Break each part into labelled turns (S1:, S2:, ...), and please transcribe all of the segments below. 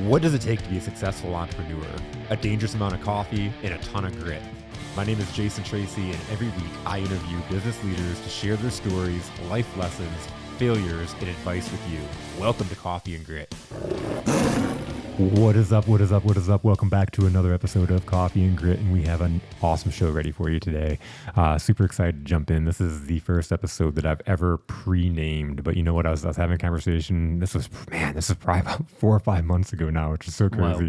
S1: What does it take to be a successful entrepreneur? A dangerous amount of coffee and a ton of grit. My name is Jason Tracy, and every week I interview business leaders to share their stories, life lessons, failures, and advice with you. Welcome to Coffee and Grit. What is up? What is up? What is up? Welcome back to another episode of Coffee and Grit, and we have an awesome show ready for you today. Super excited to jump in. This is the first episode that I've ever pre-named, but you know what? I was having a conversation. This is probably about 4 or 5 months ago now, which is so crazy.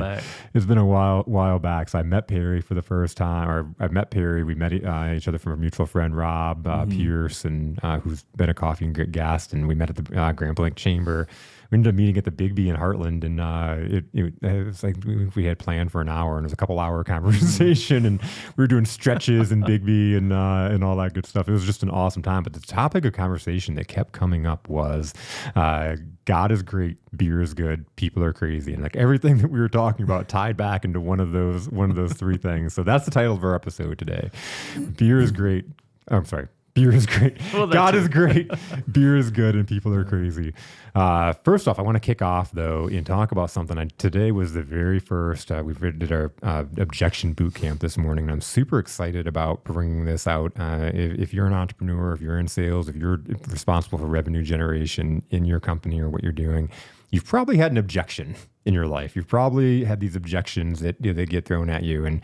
S1: It's been a while back. So I met Perry for the first time, or I met Perry. We met each other from a mutual friend, Rob Pierce, and who's been a Coffee and Grit guest, and we met at the Grand Blanc Chamber. We ended up meeting at the Big B in Heartland, and it was like we had planned for an hour, and it was a couple-hour conversation, and we were doing stretches in Big B and all that good stuff. It was just an awesome time. But the topic of conversation that kept coming up was God is great, beer is good, people are crazy, and like everything that we were talking about tied back into one of those three things. So that's the title of our episode today. Beer is great. I'm sorry. Beer is great. Well, God is great. Beer is good, and people are crazy. First off, I want to kick off, though, and talk about something. Today was the very first. We did our objection boot camp this morning, and I'm super excited about bringing this out. If you're an entrepreneur, if you're in sales, if you're responsible for revenue generation in your company or what you're doing, you've probably had an objection in your life. You've probably had these objections that they get thrown at you. And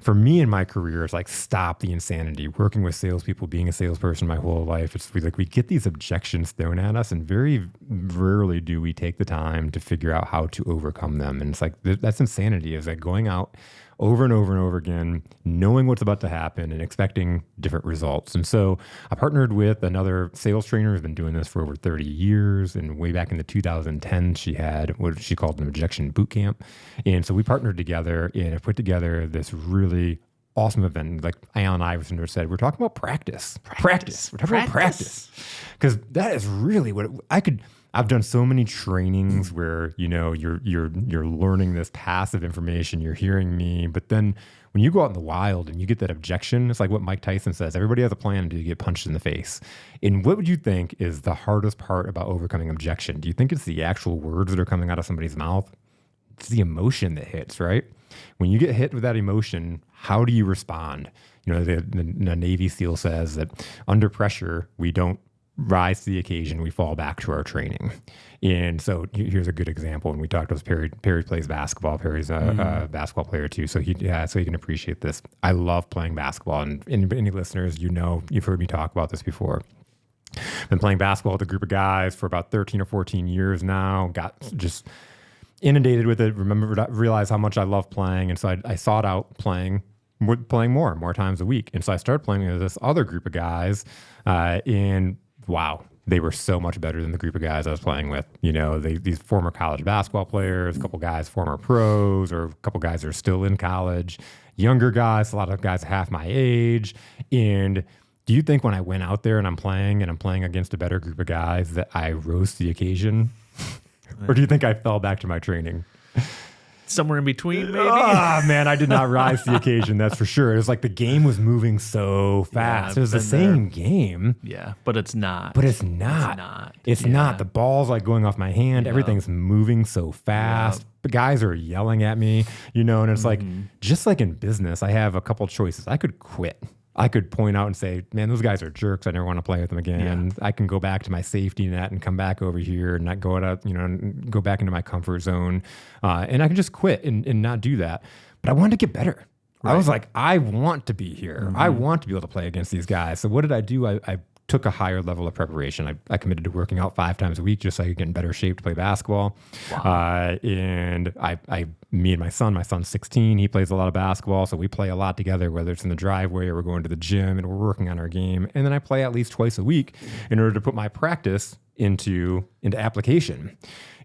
S1: for me in my career, it's like, stop the insanity. Working with salespeople, being a salesperson my whole life, it's like we get these objections thrown at us, and very rarely do we take the time to figure out how to overcome them. And it's like, that's insanity. It's like going out over and over and over again, knowing what's about to happen and expecting different results. And so I partnered with another sales trainer who's been doing this for over 30 years. And way back in the 2010, she had what she called an objection boot camp. And so we partnered together and put together this really awesome event. Like Allen Iverson said, we're talking about practice. We're talking about practice. Because that is really what I've done so many trainings where, you're learning this passive information, you're hearing me, but then when you go out in the wild and you get that objection, it's like what Mike Tyson says, everybody has a plan until you get punched in the face. And what would you think is the hardest part about overcoming objection? Do you think it's the actual words that are coming out of somebody's mouth? It's the emotion that hits, right? When you get hit with that emotion, how do you respond? The Navy SEAL says that under pressure, we don't rise to the occasion, we fall back to our training. And so here's a good example. When we talked to Perry plays basketball. Perry's a basketball player too. So he can appreciate this. I love playing basketball. And any listeners, you've heard me talk about this before. Been playing basketball with a group of guys for about 13 or 14 years now. Got just inundated with it. Realized how much I love playing. And so I sought out playing more times a week. And so I started playing with this other group of guys, and wow, they were so much better than the group of guys I was playing with. These former college basketball players, a couple guys, former pros, or a couple guys that are still in college, younger guys, a lot of guys half my age. And do you think when I went out there and I'm playing against a better group of guys that I rose to the occasion? Or do you think I fell back to my training?
S2: Somewhere in between, maybe?
S1: Man, I did not rise to the occasion, that's for sure. It was like the game was moving so fast. It was the same game.
S2: Yeah, but it's not.
S1: It's not. The ball's like going off my hand. Everything's moving so fast. The guys are yelling at me, and it's like, just like in business, I have a couple choices. I could quit. I could point out and say, man, those guys are jerks. I never want to play with them again. Yeah. I can go back to my safety net and come back over here and not go out, and go back into my comfort zone. And I can just quit and not do that. But I wanted to get better. Right. I was like, I want to be here. I want to be able to play against these guys. So what did I do? I took a higher level of preparation. I committed to working out 5 times a week just so I could get in better shape to play basketball. Wow. And me and my son's 16, he plays a lot of basketball, so we play a lot together, whether it's in the driveway or we're going to the gym and we're working on our game. And then I play at least twice a week in order to put my practice into application.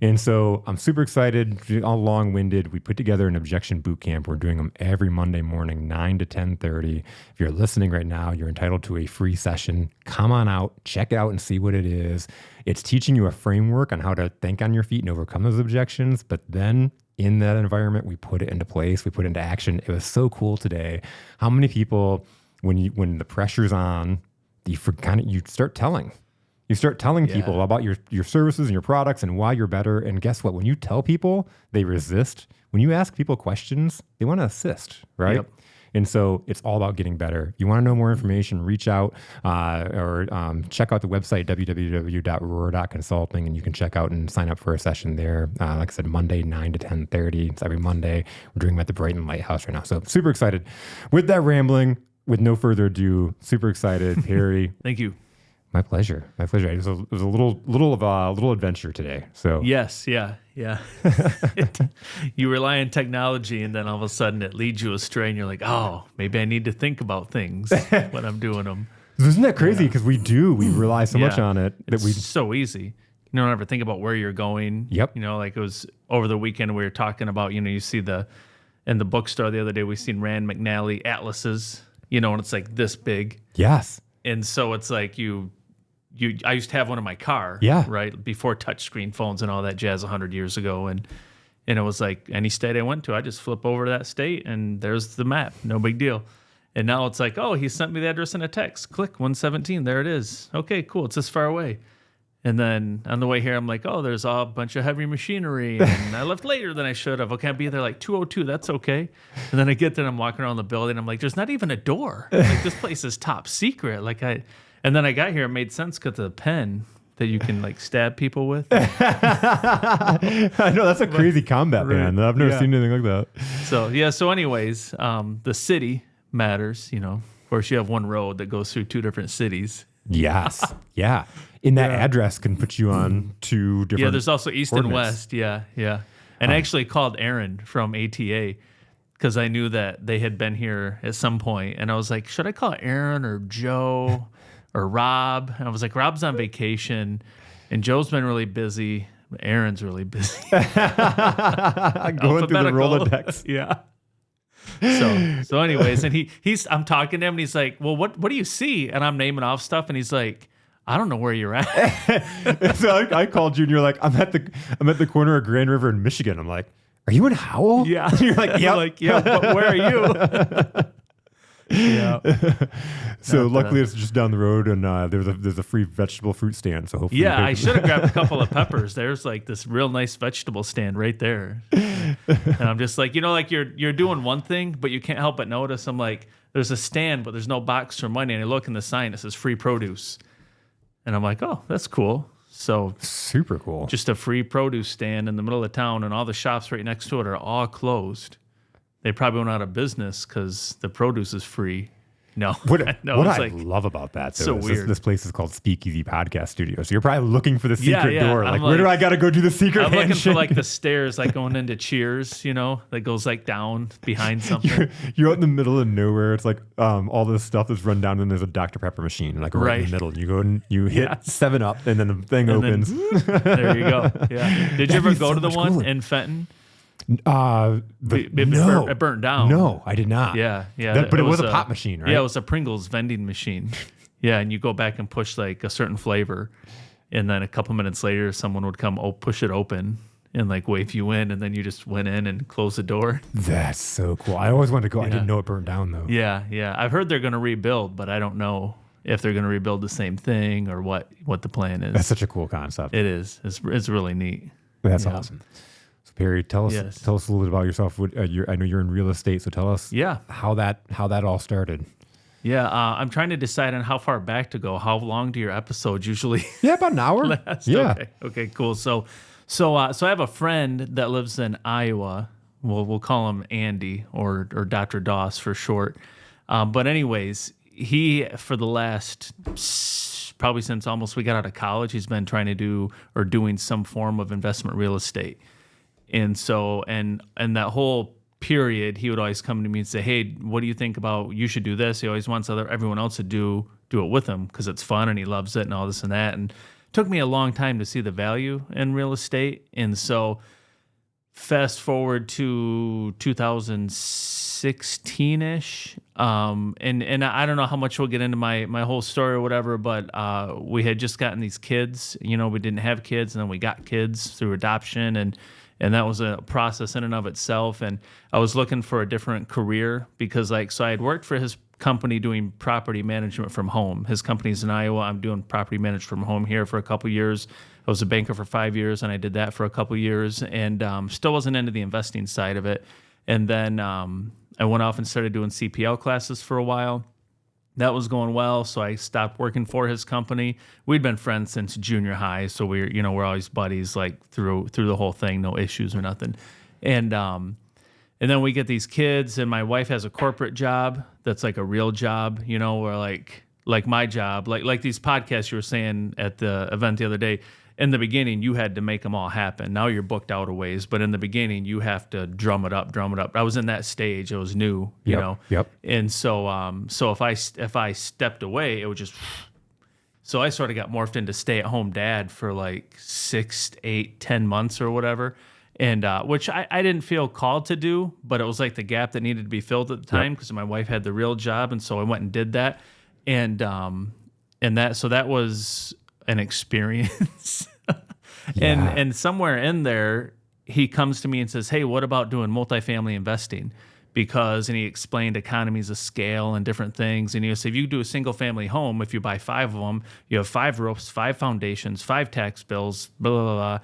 S1: And so I'm super excited, all long-winded. We put together an objection boot camp. We're doing them every Monday morning, 9 to 10:30. If you're listening right now, you're entitled to a free session. Come on out, check it out and see what it is. It's teaching you a framework on how to think on your feet and overcome those objections. But then in that environment, we put it into place. We put it into action. It was so cool today. How many people, when the pressure's on, you start telling. You start telling people about your services and your products and why you're better. And guess what? When you tell people, they resist. When you ask people questions, they want to assist, right?
S2: Yep.
S1: And so it's all about getting better. You want to know more information, reach out or check out the website, www.roar.consulting, and you can check out and sign up for a session there. Like I said, Monday, 9 to 10:30. It's every Monday. We're doing them at the Brighton Lighthouse right now. So super excited. With that rambling, with no further ado, super excited, Harry.
S2: Thank you.
S1: My pleasure. My pleasure. It was a little adventure today. So
S2: Yes, yeah. You rely on technology, and then all of a sudden it leads you astray, and you're like, oh, maybe I need to think about things when I'm doing them.
S1: Isn't that crazy? Because we rely so much on it that
S2: It's so easy. You don't ever think about where you're going.
S1: Yep.
S2: You know, like it was over the weekend we were talking about, you see in the bookstore the other day, we seen Rand McNally atlases, and it's like this big.
S1: Yes.
S2: And so it's like I used to have one in my car, right, before touchscreen phones and all that jazz 100 years ago. And it was like any state I went to, I just flip over to that state and there's the map. No big deal. And now it's like, oh, he sent me the address in a text. Click 117. There it is. Okay, cool. It's this far away. And then on the way here, I'm like, oh, there's a bunch of heavy machinery. And I left later than I should have. Okay, I'll be there like 2:02. That's okay. And then I get there and I'm walking around the building. I'm like, there's not even a door. Like, this place is top secret. And then I got here, it made sense because of the pen that you can like stab people with.
S1: I know, that's a crazy combat band. I've never seen anything like that.
S2: So anyways, the city matters, Of course, you have one road that goes through two different cities.
S1: Yes. Yeah. In that address can put you on two different.
S2: Yeah, there's also east and west. Yeah. And I actually called Aaron from ATA because I knew that they had been here at some point. And I was like, should I call Aaron or Joe or Rob? And I was like, Rob's on vacation and Joe's been really busy. Aaron's really busy.
S1: Going through the Rolodex.
S2: Yeah. So anyways, and I'm talking to him and he's like, well, what do you see? And I'm naming off stuff and he's like, I don't know where you're at.
S1: So I called you and you're like, I'm at the corner of Grand River in Michigan. I'm like, are you in Howell?
S2: Yeah.
S1: You're like, yeah.
S2: Like, yeah, but where are you? Yeah.
S1: So luckily it's just down the road and there's a free vegetable fruit stand. So hopefully.
S2: Yeah, I should have grabbed a couple of peppers. There's like this real nice vegetable stand right there. And I'm just like, like you're doing one thing, but you can't help but notice. I'm like, there's a stand, but there's no box for money. And I look in the sign, it says free produce. And I'm like, oh, that's cool. So
S1: super cool.
S2: Just a free produce stand in the middle of town, and all the shops right next to it are all closed. They probably went out of business because the produce is free. No,
S1: what I love about that though,
S2: so
S1: is
S2: weird.
S1: This place is called Speakeasy Podcast Studio. So you're probably looking for the secret door.
S2: I'm
S1: where do I got to go do the secret
S2: I'm
S1: handshake?
S2: looking for like the stairs, like going into Cheers, that goes like down behind something.
S1: You're out in the middle of nowhere. It's like all this stuff is run down and there's a Dr. Pepper machine like right in the middle. You go and you hit 7-Up and then the thing opens.
S2: There you go. Yeah. Did you ever go to the one in Fenton?
S1: No.
S2: It burnt down.
S1: No, I did not.
S2: Yeah.
S1: But it was a pop machine, right?
S2: Yeah, it was a Pringles vending machine. Yeah, and you go back and push like a certain flavor, and then a couple minutes later, someone would come, push it open, and like wave you in, and then you just went in and closed the door.
S1: That's so cool. I always wanted to go. I didn't know it burned down though.
S2: Yeah. I've heard they're going to rebuild, but I don't know if they're going to rebuild the same thing or what the plan is.
S1: That's such a cool concept.
S2: It is. It's really neat.
S1: That's awesome. Perry, tell us a little bit about yourself. I know you're in real estate, so tell us how that all started.
S2: Yeah, I'm trying to decide on how far back to go. How long do your episodes usually?
S1: Yeah, about an hour.
S2: last?
S1: Yeah.
S2: Okay, cool. So I have a friend that lives in Iowa. We'll call him Andy or Dr. Doss for short. But anyways, he for the last probably since almost we got out of college, he's been trying to do or doing some form of investment real estate. And so, and that whole period, he would always come to me and say, hey, what do you think about, you should do this. He always wants everyone else to do it with him because it's fun and he loves it and all this and that. And it took me a long time to see the value in real estate. And so fast forward to 2016-ish. And I don't know how much we'll get into my whole story or whatever, but we had just gotten these kids. We didn't have kids, and then we got kids through adoption, and And that was a process in and of itself. And I was looking for a different career because so I had worked for his company doing property management from home. His company's in Iowa. I'm doing property management from home here for a couple years. I was a banker for 5 years, and I did that for a couple years, and still wasn't into the investing side of it. And then I went off and started doing CPL classes for a while. That was going well, so I stopped working for his company. We'd been friends since junior high, so we're always buddies, like through the whole thing, no issues or nothing. And then we get these kids, and my wife has a corporate job that's like a real job, where like my job, like these podcasts you were saying at the event the other day. In the beginning, you had to make them all happen. Now you're booked out a ways, but in the beginning, you have to drum it up. I was in that stage. It was new, you know.
S1: Yep.
S2: And so if I stepped away, it would just. So I sort of got morphed into stay-at-home dad for like 6, 8, 10 months or whatever, and which I didn't feel called to do, but it was like the gap that needed to be filled at the time because my wife had the real job, and so I went and did that, and that was an experience. And somewhere in there, he comes to me and says, "Hey, what about doing multifamily investing?" And he explained economies of scale and different things. And he said, if you do a single family home, if you buy 5 of them, you have 5 roofs, 5 foundations, 5 tax bills, blah, blah, blah.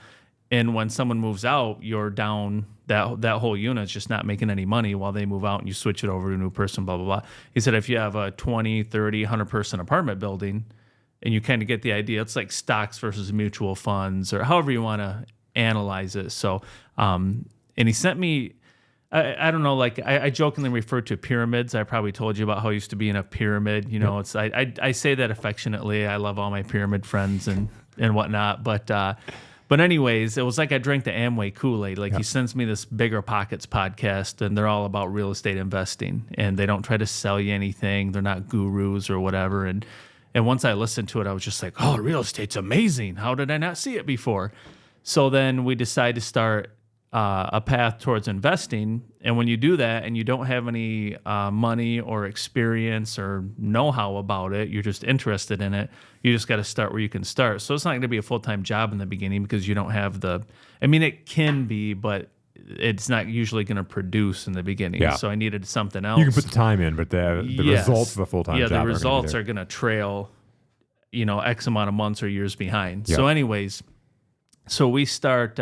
S2: And when someone moves out, you're down, that whole unit's just not making any money while they move out and you switch it over to a new person, blah, blah, blah. He said, if you have a 20, 30, 100-person apartment building, and you kind of get the idea, it's like stocks versus mutual funds or however you want to analyze it. So, and he sent me, I don't know, like I jokingly refer to pyramids. I probably told you about how I used to be in a pyramid. It's I say that affectionately. I love all my pyramid friends and whatnot. But anyways, it was like I drank the Amway Kool-Aid. Like he sends me this Bigger Pockets podcast, and they're all about real estate investing, and they don't try to sell you anything. They're not gurus or whatever. And once I listened to it, I was just like, oh, real estate's amazing. How did I not see it before? So then we decided to start a path towards investing. And when you do that and you don't have any money or experience or know-how about it, you're just interested in it, you just got to start where you can start. So it's not going to be a full-time job in the beginning because you don't have it can be, but it's not usually going to produce in the beginning. Yeah. So I needed something else.
S1: You can put the time in, but the results of a full-time job
S2: the results are going to trail, X amount of months or years behind.
S1: Yeah.
S2: So anyways, so we start...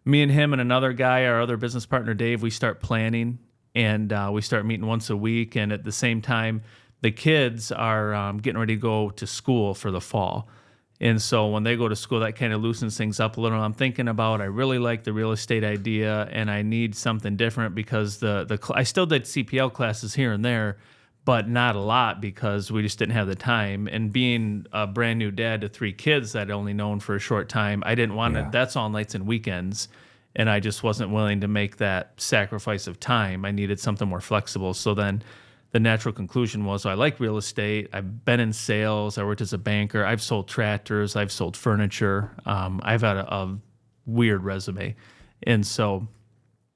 S2: me and him and another guy, our other business partner, Dave, we start planning, and we start meeting once a week. And at the same time, the kids are getting ready to go to school for the fall. And so when they go to school, that kind of loosens things up a little. I'm thinking about, I really like the real estate idea, and I need something different because I still did CPL classes here and there, but not a lot because we just didn't have the time. And being a brand new dad to 3 kids that I'd only known for a short time, I didn't want to, that's all nights and weekends. And I just wasn't willing to make that sacrifice of time. I needed something more flexible. So then the natural conclusion was, I like real estate. I've been in sales. I worked as a banker. I've sold tractors. I've sold furniture. I've had a weird resume. And so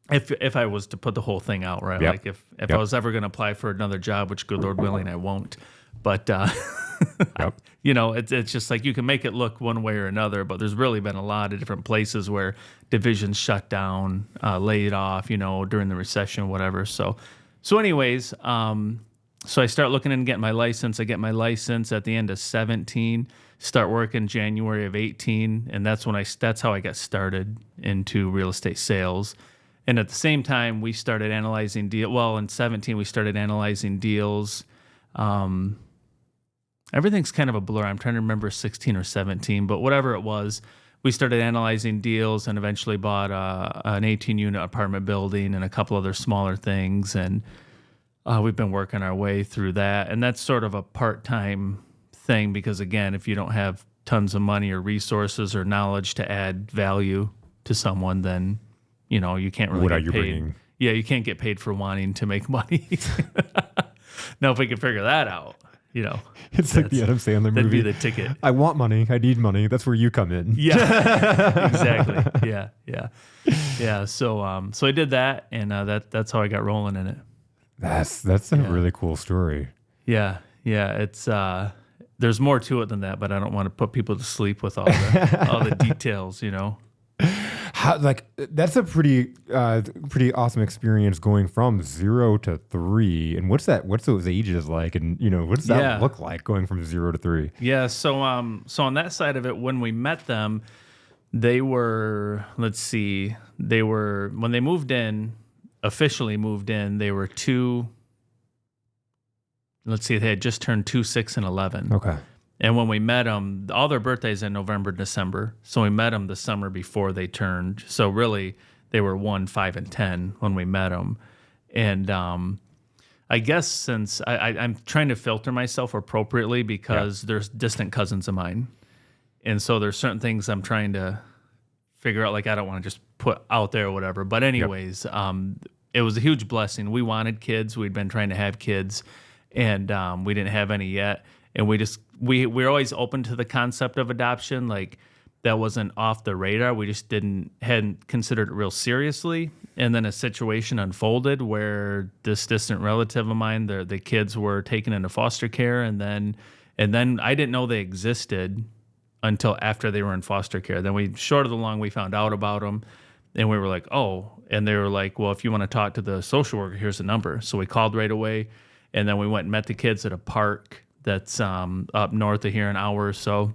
S2: if I was to put the whole thing out, right? Like if I was ever going to apply for another job, which good Lord willing, I won't. But, it's just like you can make it look one way or another, but there's really been a lot of different places where divisions shut down, laid off, during the recession, whatever. So anyways, so I start looking and getting my license. I get my license at the end of 17, start working January of 18. And that's how I got started into real estate sales. And at the same time, we started analyzing deals. Well, in 17, we started analyzing deals. Everything's kind of a blur. I'm trying to remember 16 or 17, but whatever it was, we started analyzing deals and eventually bought an 18-unit apartment building and a couple other smaller things. And we've been working our way through that. And that's sort of a part-time thing because, again, if you don't have tons of money or resources or knowledge to add value to someone, then you can't really get paid.
S1: Bringing?
S2: Yeah, you can't get paid for wanting to make money. Now, if we can figure that out,
S1: it's like the Adam Sandler movie.
S2: That'd be the ticket.
S1: I want money. I need money. That's where you come in.
S2: Yeah, exactly. Yeah. So I did that, and that's how I got rolling in it.
S1: That's a really cool story.
S2: Yeah. It's there's more to it than that, but I don't want to put people to sleep with all the details.
S1: How, like that's a pretty awesome experience going from 0 to 3. And what's those ages like? And what does that look like going from 0 to 3?
S2: Yeah. So on that side of it, when we met them, they were, let's see, when they officially moved in, they were they had just turned 2, 6, and 11.
S1: Okay.
S2: And when we met them, all their birthdays in November, December. So we met them the summer before they turned. So really, they were 1, 5, and 10 when we met them. And I guess since I'm trying to filter myself appropriately because there's distant cousins of mine. And so there's certain things I'm trying to figure out, like I don't want to just put out there or whatever. But anyways, it was a huge blessing. We wanted kids. We'd been trying to have kids, and we didn't have any yet. And we're always open to the concept of adoption. Like that wasn't off the radar. We just hadn't considered it real seriously. And then a situation unfolded where this distant relative of mine, the kids were taken into foster care, and then I didn't know they existed until after they were in foster care. Then short of the long, we found out about them, and we were like, oh, and they were like, well, if you want to talk to the social worker, here's the number. So we called right away, and then we went and met the kids at a park that's up north of here, an hour or so,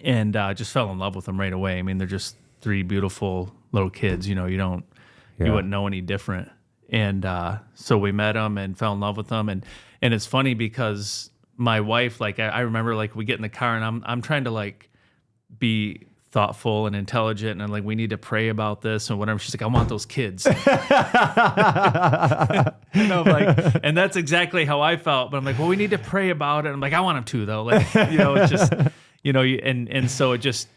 S2: and just fell in love with them right away. I mean, they're just 3 beautiful little kids. You wouldn't know any different. And so we met them and fell in love with them. And it's funny because my wife, like I remember, like we get in the car and I'm trying to like be thoughtful and intelligent, and I'm like, we need to pray about this and whatever. She's like, I want those kids. And I'm like, and that's exactly how I felt. But I'm like, well, we need to pray about it. I'm like, I want them too, though. Like, it's just, and so it just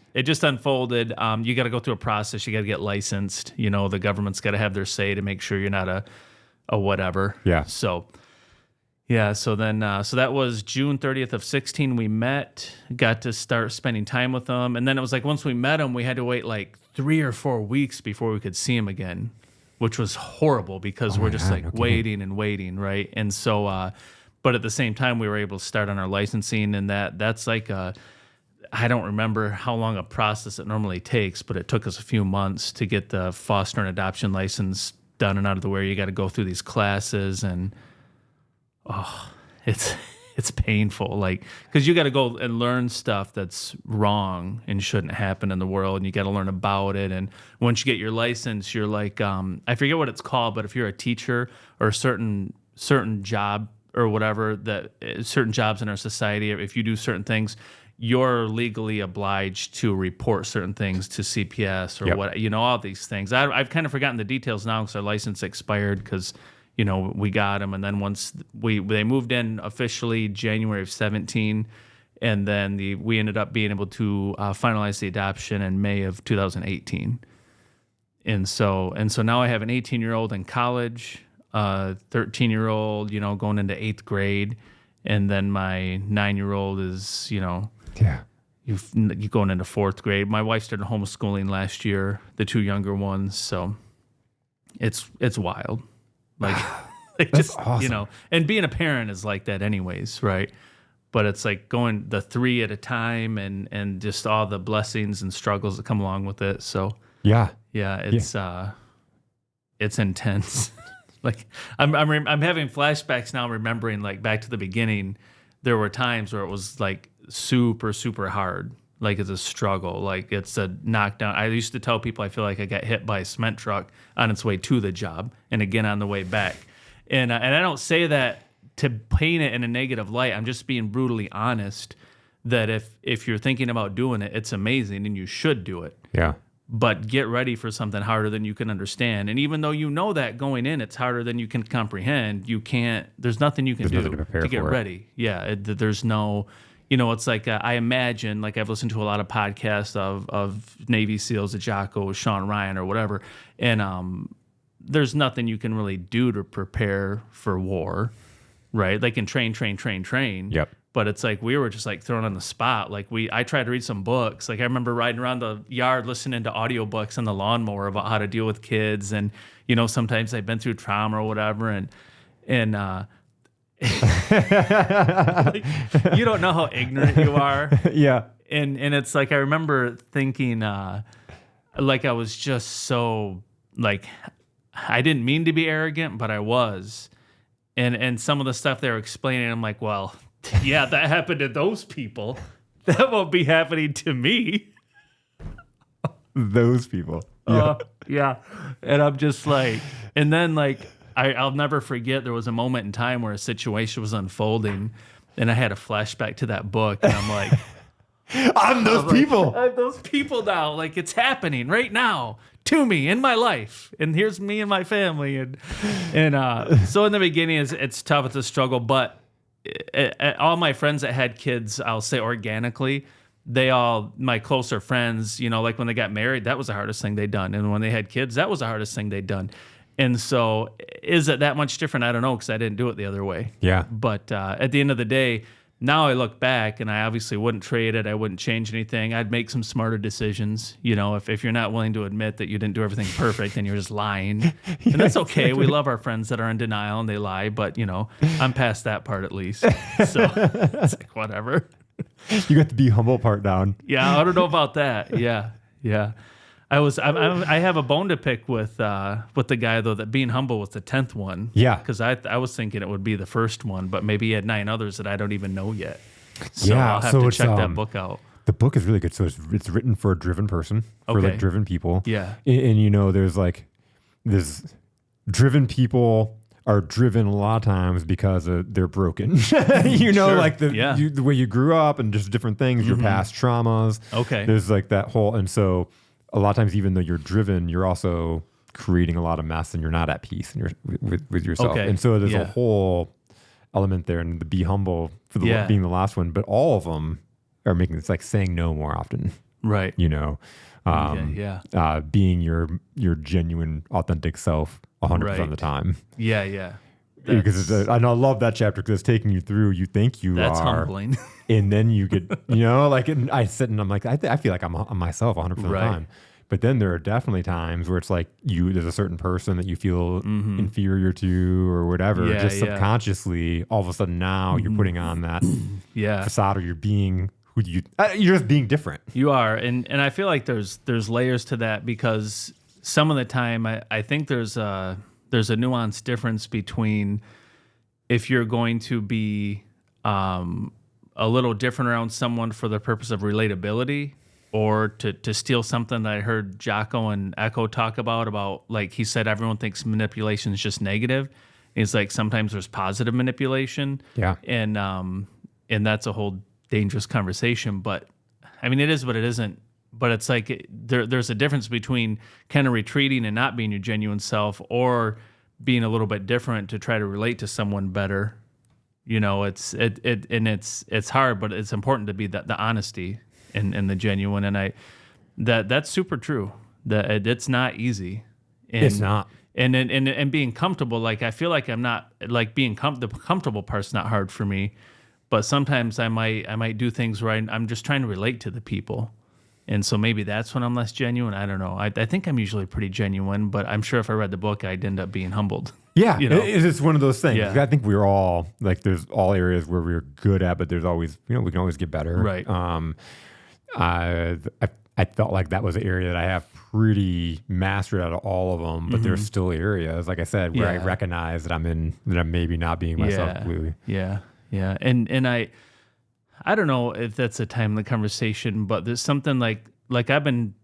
S2: unfolded. You got to go through a process. You got to get licensed. The government's got to have their say to make sure you're not a whatever.
S1: Yeah.
S2: So. Yeah, so then, so that was June 30th of 16. We met, got to start spending time with them. And then it was like, once we met them, we had to wait like 3 or 4 weeks before we could see them again, which was horrible because we're just waiting and waiting, right? And so, but at the same time, we were able to start on our licensing, and that's like I don't remember how long a process it normally takes, but it took us a few months to get the foster and adoption license done and out of the way. You got to go through these classes, and it's painful, like, because you got to go and learn stuff that's wrong and shouldn't happen in the world, and you got to learn about it. And once you get your license, you're like, I forget what it's called, but if you're a teacher or a certain job or whatever, that certain jobs in our society, if you do certain things, you're legally obliged to report certain things to CPS or what, all these things. I've kind of forgotten the details now because our license expired because we got them, and then once they moved in officially January of 17, and then we ended up being able to finalize the adoption in May of 2018. And so now I have an 18-year-old in college, 13-year-old, going into 8th grade, and then my 9-year-old is, you going into 4th grade. My wife started homeschooling last year, the 2 younger ones, so it's wild. Like just,
S1: awesome.
S2: And being a parent is like that anyways, right? But it's like going the 3 at a time and just all the blessings and struggles that come along with it. So yeah, it's intense. Like I'm having flashbacks now, remembering like back to the beginning, there were times where it was like super, super hard. Like it's a struggle, like it's a knockdown. I used to tell people I feel like I got hit by a cement truck on its way to the job and again on the way back. And I don't say that to paint it in a negative light. I'm just being brutally honest that if you're thinking about doing it, it's amazing and you should do it.
S1: Yeah.
S2: But get ready for something harder than you can understand. And even though you know that going in, it's harder than you can comprehend, there's nothing you can do to get ready. Yeah, there's no... it's like I imagine, like I've listened to a lot of podcasts of Navy SEALs, the Jocko, Sean Ryan, or whatever, and there's nothing you can really do to prepare for war, right? They can train.
S1: Yep.
S2: But it's like we were just like thrown on the spot. Like I tried to read some books. Like I remember riding around the yard listening to audiobooks on the lawnmower about how to deal with kids, and sometimes I've been through trauma or whatever, and like, you don't know how ignorant you are.
S1: Yeah.
S2: And it's like I remember thinking like I was just so like I didn't mean to be arrogant, but I was. And some of the stuff they were explaining, I'm like, well, yeah, that happened to those people. That won't be happening to me.
S1: Those people.
S2: Yeah. And I'm just like, and then like, I'll never forget there was a moment in time where a situation was unfolding and I had a flashback to that book. And I'm like,
S1: I'm those people.
S2: I'm those people now. Like it's happening right now to me in my life. And here's me and my family. And so in the beginning, it's tough. It's a struggle. But all my friends that had kids, I'll say organically, my closer friends, like when they got married, that was the hardest thing they'd done. And when they had kids, that was the hardest thing they'd done. And so is it that much different? I don't know, because I didn't do it the other way.
S1: Yeah.
S2: But at the end of the day, now I look back and I obviously wouldn't trade it. I wouldn't change anything. I'd make some smarter decisions. If you're not willing to admit that you didn't do everything perfect and you're just lying. And that's okay. Exactly. We love our friends that are in denial and they lie, but I'm past that part at least. So it's like, whatever.
S1: You got the be humble part down.
S2: Yeah, I don't know about that. Yeah. I have a bone to pick with the guy though, that being humble was the 10th one.
S1: Yeah,
S2: because I was thinking it would be the first one, but maybe he had 9 others that I don't even know yet. So
S1: yeah,
S2: I'll have to check that book out.
S1: The book is really good. So it's written for a driven person, for like driven people.
S2: Yeah,
S1: and there's driven people are driven a lot of times because they're broken. Sure. Like the way you grew up and just different things, your past traumas.
S2: Okay,
S1: there's like that whole, and so. A lot of times, even though you're driven, you're also creating a lot of mess, and you're not at peace with yourself. Okay. And so there's a whole element there, and the be humble for being the last one. But all of them are making it's like saying no more often,
S2: right?
S1: Being your genuine, authentic self 100% of the time.
S2: Yeah.
S1: Because I love that chapter because it's taking you through. You think you
S2: that's
S1: are
S2: humbling,
S1: and then you get I sit and I'm like I feel like I'm myself 100% of the time. But then there are definitely times where it's like there's a certain person that you feel inferior to or whatever. Subconsciously, all of a sudden now you're putting on that facade, or you're being you're just being different.
S2: You are, and I feel like there's layers to that, because some of the time I think there's a nuanced difference between if you're going to be a little different around someone for the purpose of relatability, or to steal something that I heard Jocko and Echo talk about like he said, everyone thinks manipulation is just negative. It's like sometimes there's positive manipulation.
S1: Yeah.
S2: And that's a whole dangerous conversation. But I mean, it is, but it isn't. But it's like there's a difference between kind of retreating and not being your genuine self, or being a little bit different to try to relate to someone better. It's hard, but it's important to be the honesty and the genuine. And that's super true. That it's not easy.
S1: It's not.
S2: And being comfortable, like I feel like I'm not like being the comfortable part's not hard for me, but sometimes I might do things where I'm just trying to relate to the people. And so maybe that's when I'm less genuine. I don't know. I think I'm usually pretty genuine, but I'm sure if I read the book, I'd end up being humbled.
S1: Yeah, it's one of those things. Yeah. I think we're all like, there's all areas where we're good at, but there's always, we can always get better.
S2: Right.
S1: I felt like that was an area that I have pretty mastered out of all of them, but there's still areas, like I said, where I recognize that I'm maybe not being myself completely.
S2: Yeah. And I don't know if that's a time in the conversation, but there's something like I've been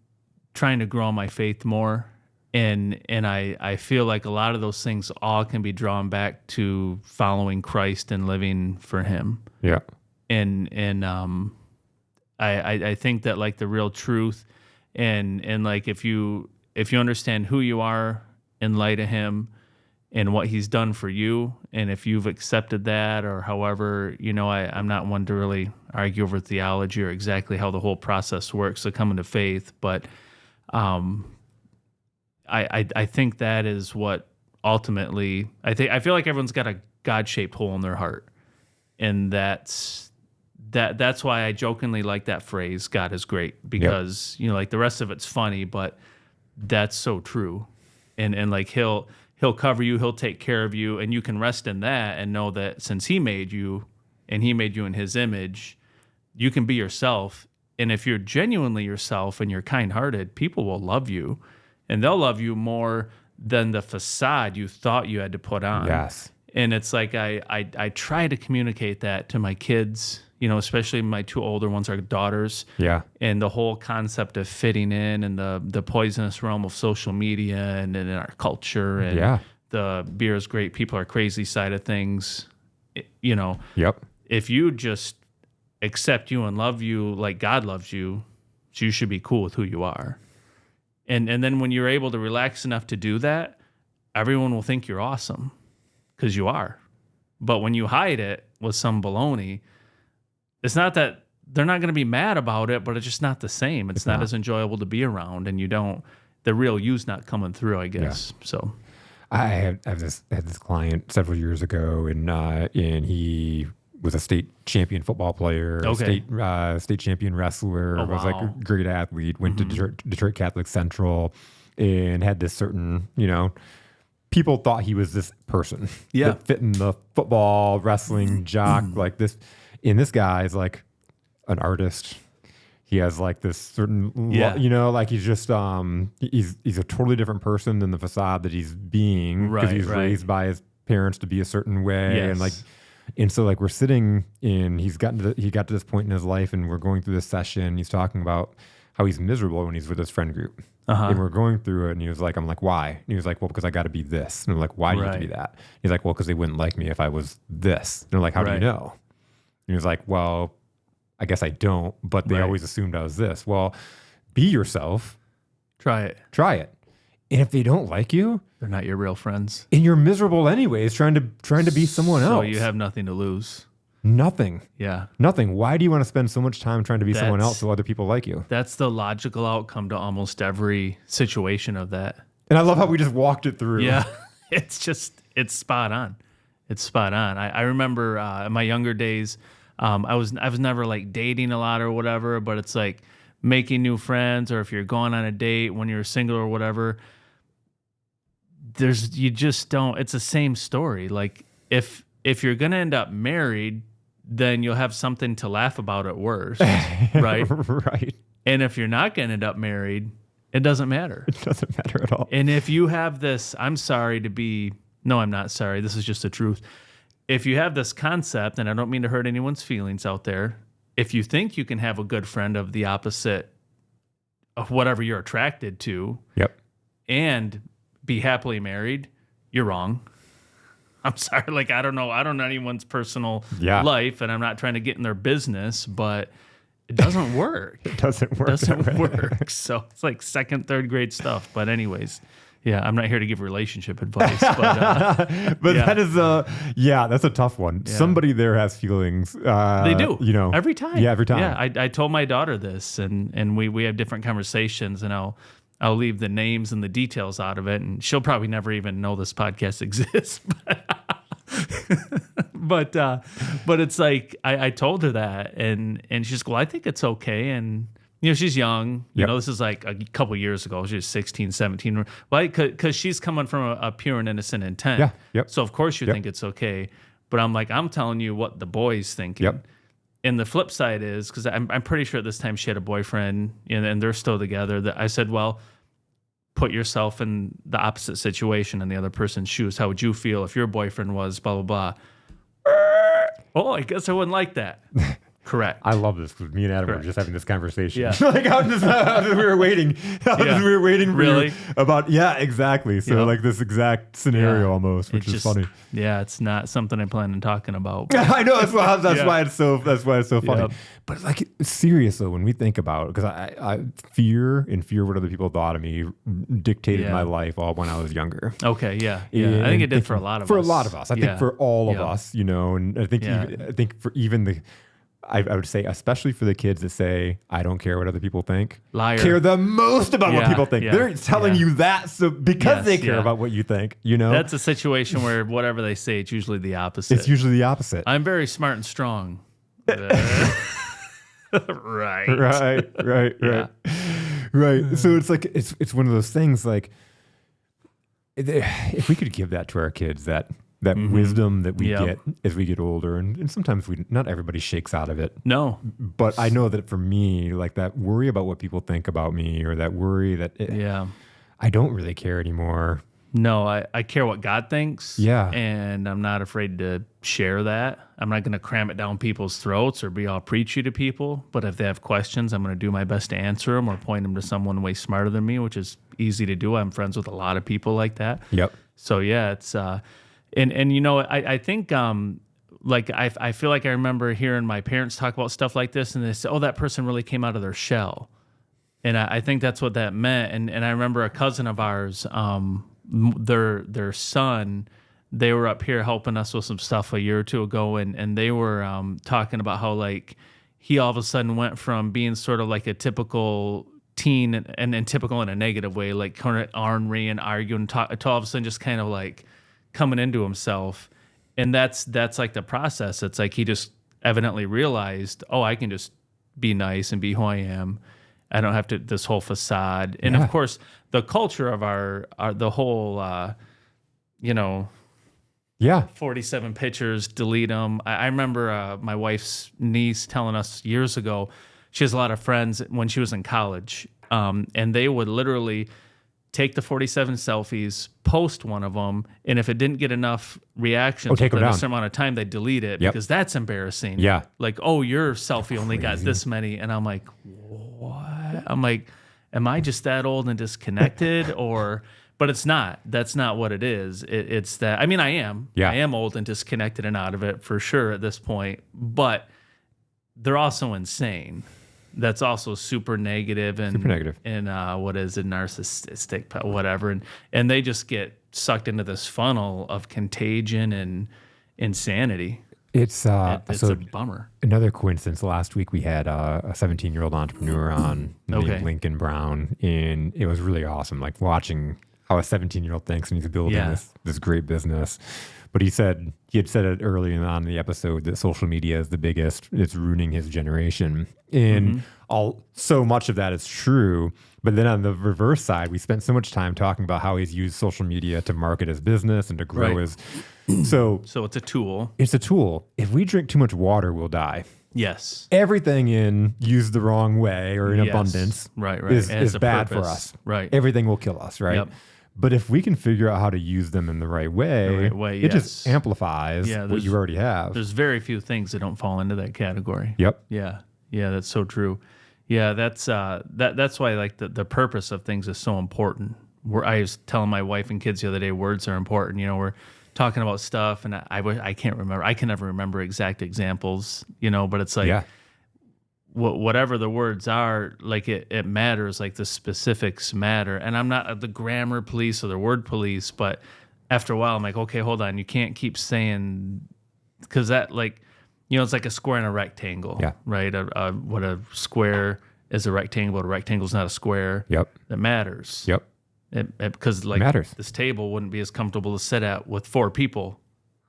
S2: trying to grow my faith more, and I feel like a lot of those things all can be drawn back to following Christ and living for Him.
S1: Yeah.
S2: And I think that like the real truth and like if you understand who you are in light of Him and what He's done for you, and if you've accepted that, or however, I'm not one to really argue over theology or exactly how the whole process works to come into faith, but I think that is what ultimately I feel like everyone's got a God-shaped hole in their heart, and that's why I jokingly like that phrase, God is great, because like the rest of it's funny, but that's so true, and like He'll cover you, He'll take care of you, and you can rest in that and know that since He made you and He made you in His image, you can be yourself And if you're genuinely yourself and you're kind-hearted, people will love you, and they'll love you more than the facade you thought you had to put on.
S1: Yes.
S2: And it's like I try to communicate that to my kids, especially my two older ones are daughters.
S1: Yeah.
S2: And the whole concept of fitting in and the poisonous realm of social media and in our culture and the beer is great, people are crazy side of things.
S1: Yep.
S2: If you just accept you and love you like God loves you, you should be cool with who you are. And then when you're able to relax enough to do that, everyone will think you're awesome because you are. But when you hide it with some baloney, it's not that they're not going to be mad about it, but it's just not the same. It's not as enjoyable to be around, and the real you's not coming through, I guess. Yeah. So
S1: I had this client several years ago, and he was a state champion football player, state champion wrestler, was like a great athlete, went to Detroit Catholic Central, and had this certain, people thought he was this person that fit in the football, wrestling, jock, like this. And this guy is like an artist. He has like this certain, like he's just, he's a totally different person than the facade that he's being, because he's raised by his parents to be a certain way. And so like we're sitting in, he got to this point in his life, and we're going through this session. He's talking about how he's miserable when he's with his friend group. And we're going through it, and he was like, I'm like, why? And he was like, well, because I got to be this. And I'm like, why do you have to be that? He's like, well, because they wouldn't like me if I was this. And I'm like, how do you know? And he was like, well, I guess I don't, but they always assumed I was this. Well, be yourself.
S2: Try it.
S1: And if they don't like you,
S2: they're not your real friends.
S1: And you're miserable anyways, trying to be someone else.
S2: So you have nothing to lose.
S1: Nothing.
S2: Yeah.
S1: Nothing. Why do you want to spend so much time trying to be someone else so other people like you?
S2: That's the logical outcome to almost every situation of that.
S1: And I love how we just walked it through.
S2: Yeah. It's spot on. It's spot on. I remember in my younger days, I was never like dating a lot or whatever, but it's like making new friends, or if you're going on a date when you're single or whatever, you just don't, it's the same story. Like if you're going to end up married, then you'll have something to laugh about at worst, right?
S1: Right.
S2: And if you're not going to end up married, it doesn't matter.
S1: It doesn't matter at all.
S2: And if you have this, I'm not sorry, this is just the truth. If you have this concept, and I don't mean to hurt anyone's feelings out there, if you think you can have a good friend of the opposite of whatever you're attracted to, and be happily married, you're wrong. I'm sorry, like I don't know anyone's personal life, and I'm not trying to get in their business, but it doesn't work.
S1: It doesn't work.
S2: So it's like second, third grade stuff. But anyways, yeah, I'm not here to give relationship advice, but
S1: that is that's a tough one. Yeah. Somebody there has feelings.
S2: They do, every time.
S1: Yeah, every time.
S2: Yeah, I told my daughter this, and we have different conversations, and I'll leave the names and the details out of it, and she'll probably never even know this podcast exists. But it's like I told her that, and she's like, well, I think it's okay, and she's young. This is like a couple years ago. She was 16, 17. Well, because she's coming from a pure and innocent intent.
S1: Yeah. Yep.
S2: So of course you think it's okay, but I'm like, I'm telling you what the boy's thinking.
S1: Yep.
S2: And the flip side is, because I'm pretty sure at this time she had a boyfriend, and they're still together, that I said, well, put yourself in the opposite situation in the other person's shoes. How would you feel if your boyfriend was blah, blah, blah? Oh, I guess I wouldn't like that. Correct.
S1: I love this, because me and Adam were just having this conversation.
S2: Yeah.
S1: Like how we were waiting. We were waiting for
S2: really?
S1: You about, exactly. So like this exact scenario almost, which is funny.
S2: Yeah, it's not something I plan on talking about.
S1: I know, that's why it's so funny.
S2: Yep.
S1: But it's like, it's serious though when we think about it, because I fear what other people thought of me dictated my life all when I was younger.
S2: Okay, yeah. I think it did for a lot of us.
S1: For a lot of us. I think for all of us, and I think for even the, I would say, especially for the kids that say, I don't care what other people think.
S2: Liar.
S1: Care the most about what people think.
S2: Yeah,
S1: They're telling you that because they care about what you think,
S2: That's a situation where whatever they say, it's usually the opposite.
S1: It's usually the opposite.
S2: I'm very smart and strong. Right.
S1: So it's like, it's one of those things like, if we could give that to our kids, that that wisdom that we
S2: Yep.
S1: get as we get older. And sometimes not everybody shakes out of it.
S2: No.
S1: But I know that for me, like that worry about what people think about me or that worry that
S2: Yeah.
S1: I don't really care anymore.
S2: No, I care what God thinks.
S1: Yeah.
S2: And I'm not afraid to share that. I'm not going to cram it down people's throats or be all preachy to people. But if they have questions, I'm going to do my best to answer them or point them to someone way smarter than me, which is easy to do. I'm friends with a lot of people like that.
S1: Yep.
S2: So yeah, it's and you know, I think like I feel like I remember hearing my parents talk about stuff like this, and they say, "Oh, that person really came out of their shell," and I think that's what that meant. And I remember a cousin of ours, their son, they were up here helping us with some stuff a year or two ago, and they were talking about how like he all of a sudden went from being sort of like a typical teen and typical in a negative way, like kind of ornery and arguing, to all of a sudden just kind of like coming into himself. And that's like the process. It's like he just evidently realized, oh, I can just be nice and be who I am. I don't have to this whole facade. And
S1: Yeah.
S2: of course, the culture of our the whole, you know,
S1: Yeah.
S2: 47 pictures, delete them. I remember my wife's niece telling us years ago, she has a lot of friends when she was in college, and they would literally take the 47 selfies, post one of them, and if it didn't get enough reactions
S1: take 'em
S2: within a
S1: down.
S2: certain amount of time, they'd delete it
S1: Yep.
S2: because that's embarrassing.
S1: Yeah.
S2: Like, oh, your selfie only got this many. And I'm like, what? I'm like, am I just that old and disconnected? But it's not. That's not what it is. It's that, I mean, I am.
S1: Yeah.
S2: I am old and disconnected and out of it for sure at this point. But they're also insane. That's also super negative and
S1: Super negative.
S2: and what is it, narcissistic, whatever, and they just get sucked into this funnel of contagion and insanity.
S1: It's
S2: It's
S1: so
S2: a bummer.
S1: another coincidence. Last week we had a 17-year-old entrepreneur on
S2: Okay.
S1: named Lincoln Brown, and it was really awesome. Like watching how a 17-year-old thinks and he's building
S2: Yeah.
S1: this great business. But he had said it early on in the episode that social media is the biggest. It's ruining his generation, and so much of that is true. But then on the reverse side, we spent so much time talking about how he's used social media to market his business and to grow
S2: Right.
S1: his. So
S2: So it's a tool.
S1: it's a tool. If we drink too much water, we'll die.
S2: Yes.
S1: Everything used the wrong way or in
S2: Yes.
S1: abundance
S2: Right, right.
S1: is
S2: Has a
S1: bad for
S2: purpose.
S1: us.
S2: Right.
S1: Everything will kill us, right?
S2: Yep.
S1: But if we can figure out how to use them in the right way, it just
S2: yes.
S1: amplifies
S2: Yeah,
S1: what
S2: there's-
S1: you already have.
S2: There's very few things that don't fall into that category.
S1: Yep.
S2: Yeah. Yeah, that's so true. Yeah, that's why like the purpose of things is so important. I was telling my wife and kids the other day, words are important. You know, we're talking about stuff, and I can't remember. I can never remember exact examples. You know, but it's like
S1: Yeah.
S2: whatever the words are, like it matters. Like the specifics matter. And I'm not the grammar police or the word police, but after a while, I'm like, okay, hold on, you can't keep saying because that like. You know, it's like a square and a rectangle,
S1: Yeah.
S2: right? What a square is a rectangle, but a rectangle is not a square.
S1: Yep.
S2: That matters.
S1: Yep.
S2: Because like
S1: matters.
S2: this table wouldn't be as comfortable to sit at with 4 people,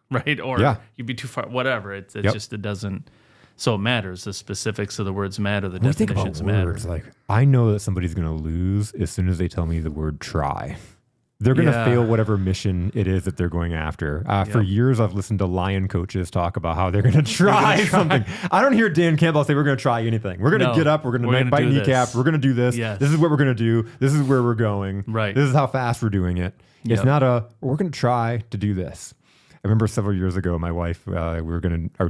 S2: right? Or
S1: Yeah.
S2: you'd be too far. Whatever. It
S1: Yep.
S2: just it doesn't. So it matters. The specifics of the words matter. The
S1: When we think about
S2: definitions matter.
S1: words, like I know that somebody's going to lose as soon as they tell me the word try. They're going to
S2: Yeah.
S1: fail whatever mission it is that they're going after. For years, I've listened to lion coaches talk about how they're going to try something. I don't hear Dan Campbell say we're going to try anything. We're going to
S2: No,
S1: get up. We're going to bite
S2: do
S1: kneecap.
S2: this.
S1: We're going to do this.
S2: Yes.
S1: This is what we're going to do. This is where we're going.
S2: Right.
S1: This is how fast we're doing it. It's
S2: Yep.
S1: not we're going to try to do this. I remember several years ago, my wife, our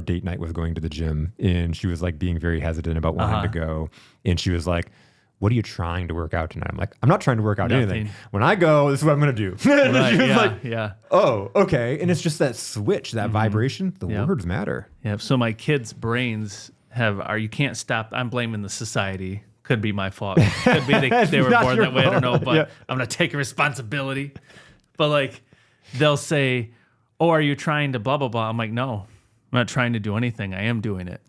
S1: date night was going to the gym, and she was like being very hesitant about wanting to go. And she was like, what are you trying to work out tonight? I'm like, I'm not trying to work out anything.
S2: Nothing.
S1: When I go, this is what I'm going to do. And
S2: Right,
S1: she was
S2: yeah,
S1: like,
S2: yeah.
S1: oh, okay. And it's just that switch, that vibration. The
S2: Yep.
S1: words matter.
S2: Yeah. So my kids' brains you can't stop. I'm blaming the society. Could be my fault. Could be they were
S1: Not
S2: born
S1: your
S2: that way. I don't know,
S1: fault.
S2: but
S1: Yeah.
S2: I'm gonna take responsibility. But like, they'll say, "Oh, are you trying to blah blah blah?" I'm like, "No, I'm not trying to do anything. I am doing it."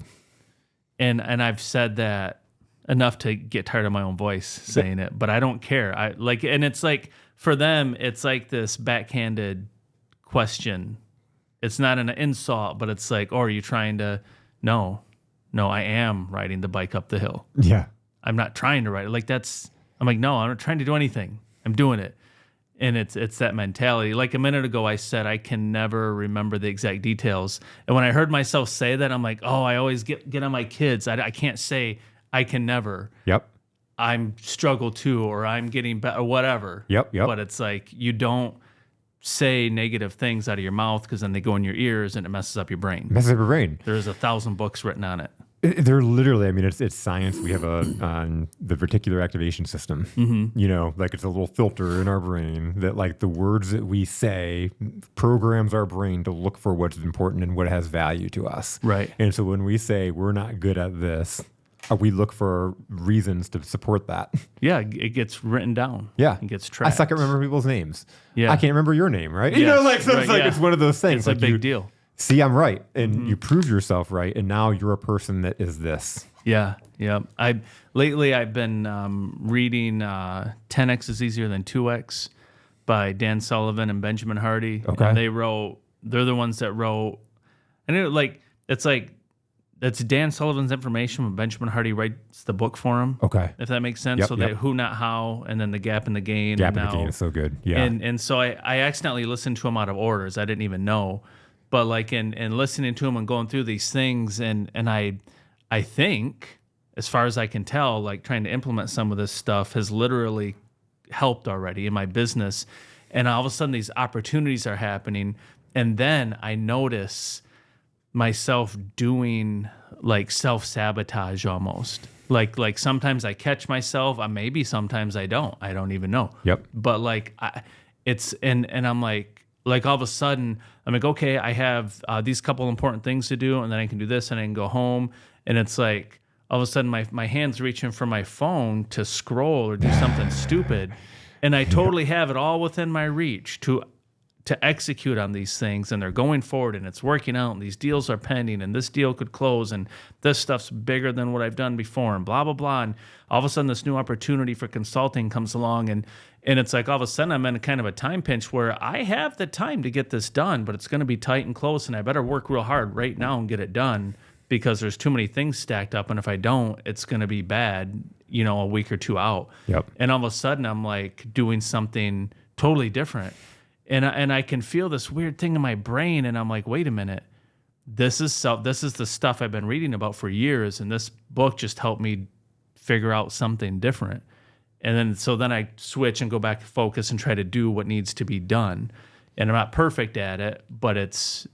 S2: And I've said that enough to get tired of my own voice saying it, but I don't care. And it's like for them, it's like this backhanded question. It's not an insult, but it's like, "Oh, are you trying to?" No, I am riding the bike up the hill.
S1: Yeah.
S2: I'm not trying to ride it. I'm like, no, I'm not trying to do anything. I'm doing it. And it's that mentality. Like a minute ago, I said I can never remember the exact details. And when I heard myself say that, I'm like, oh, I always get on my kids. I can't say I can never.
S1: Yep.
S2: I'm struggle too, or I'm getting better, or whatever.
S1: Yep.
S2: But it's like you don't say negative things out of your mouth because then they go in your ears and it messes up your brain.
S1: Messes up your brain.
S2: There's 1,000 books written on it.
S1: They're literally, I mean, it's science. We have on the reticular activation system, you know, like it's a little filter in our brain that like the words that we say programs our brain to look for what's important and what has value to us.
S2: Right.
S1: And so when we say we're not good at this, we look for reasons to support that.
S2: Yeah, it gets written down.
S1: Yeah.
S2: It gets
S1: I
S2: tracked.
S1: suck at remembering people's names.
S2: Yeah.
S1: I can't remember your name, right? You
S2: Yes,
S1: know, like, so
S2: right,
S1: it's like,
S2: yeah.
S1: it's one of those things.
S2: It's
S1: like
S2: a big deal.
S1: See, I'm right. And you prove yourself right. And now you're a person that is this.
S2: Yeah. Lately I've been reading 10X is Easier Than 2X by Dan Sullivan and Benjamin Hardy.
S1: Okay.
S2: And they're the ones that wrote, and it's Dan Sullivan's information when Benjamin Hardy writes the book for him.
S1: Okay.
S2: If that makes sense.
S1: Yep,
S2: So
S1: yep.
S2: the who, not how, and then the gap in the gain.
S1: Gap
S2: and
S1: in the
S2: now-
S1: game is so good. Yeah.
S2: And so I accidentally listened to him out of orders. I didn't even know. But like in listening to him and going through these things and I think, as far as I can tell, like trying to implement some of this stuff has literally helped already in my business. And all of a sudden these opportunities are happening. And then I notice myself doing like self-sabotage almost. Like sometimes I catch myself, maybe sometimes I don't. I don't even know.
S1: Yep.
S2: But like and I'm like all of a sudden I'm like, okay, I have these couple important things to do, and then I can do this and I can go home. And it's like all of a sudden my hand's reaching for my phone to scroll or do something stupid. And I totally have it all within my reach to execute on these things, and they're going forward and it's working out, and these deals are pending, and this deal could close, and this stuff's bigger than what I've done before, and blah, blah, blah. And all of a sudden this new opportunity for consulting comes along, and it's like all of a sudden I'm in a kind of a time pinch where I have the time to get this done, but it's going to be tight and close, and I better work real hard right now and get it done because there's too many things stacked up, and if I don't, it's going to be bad, you know, a week or two out.
S1: Yep.
S2: And all of a sudden I'm like doing something totally different. And I can feel this weird thing in my brain, and I'm like, wait a minute, this is the stuff I've been reading about for years, and this book just helped me figure out something different. And then I switch and go back to focus and try to do what needs to be done. And I'm not perfect at it, but it's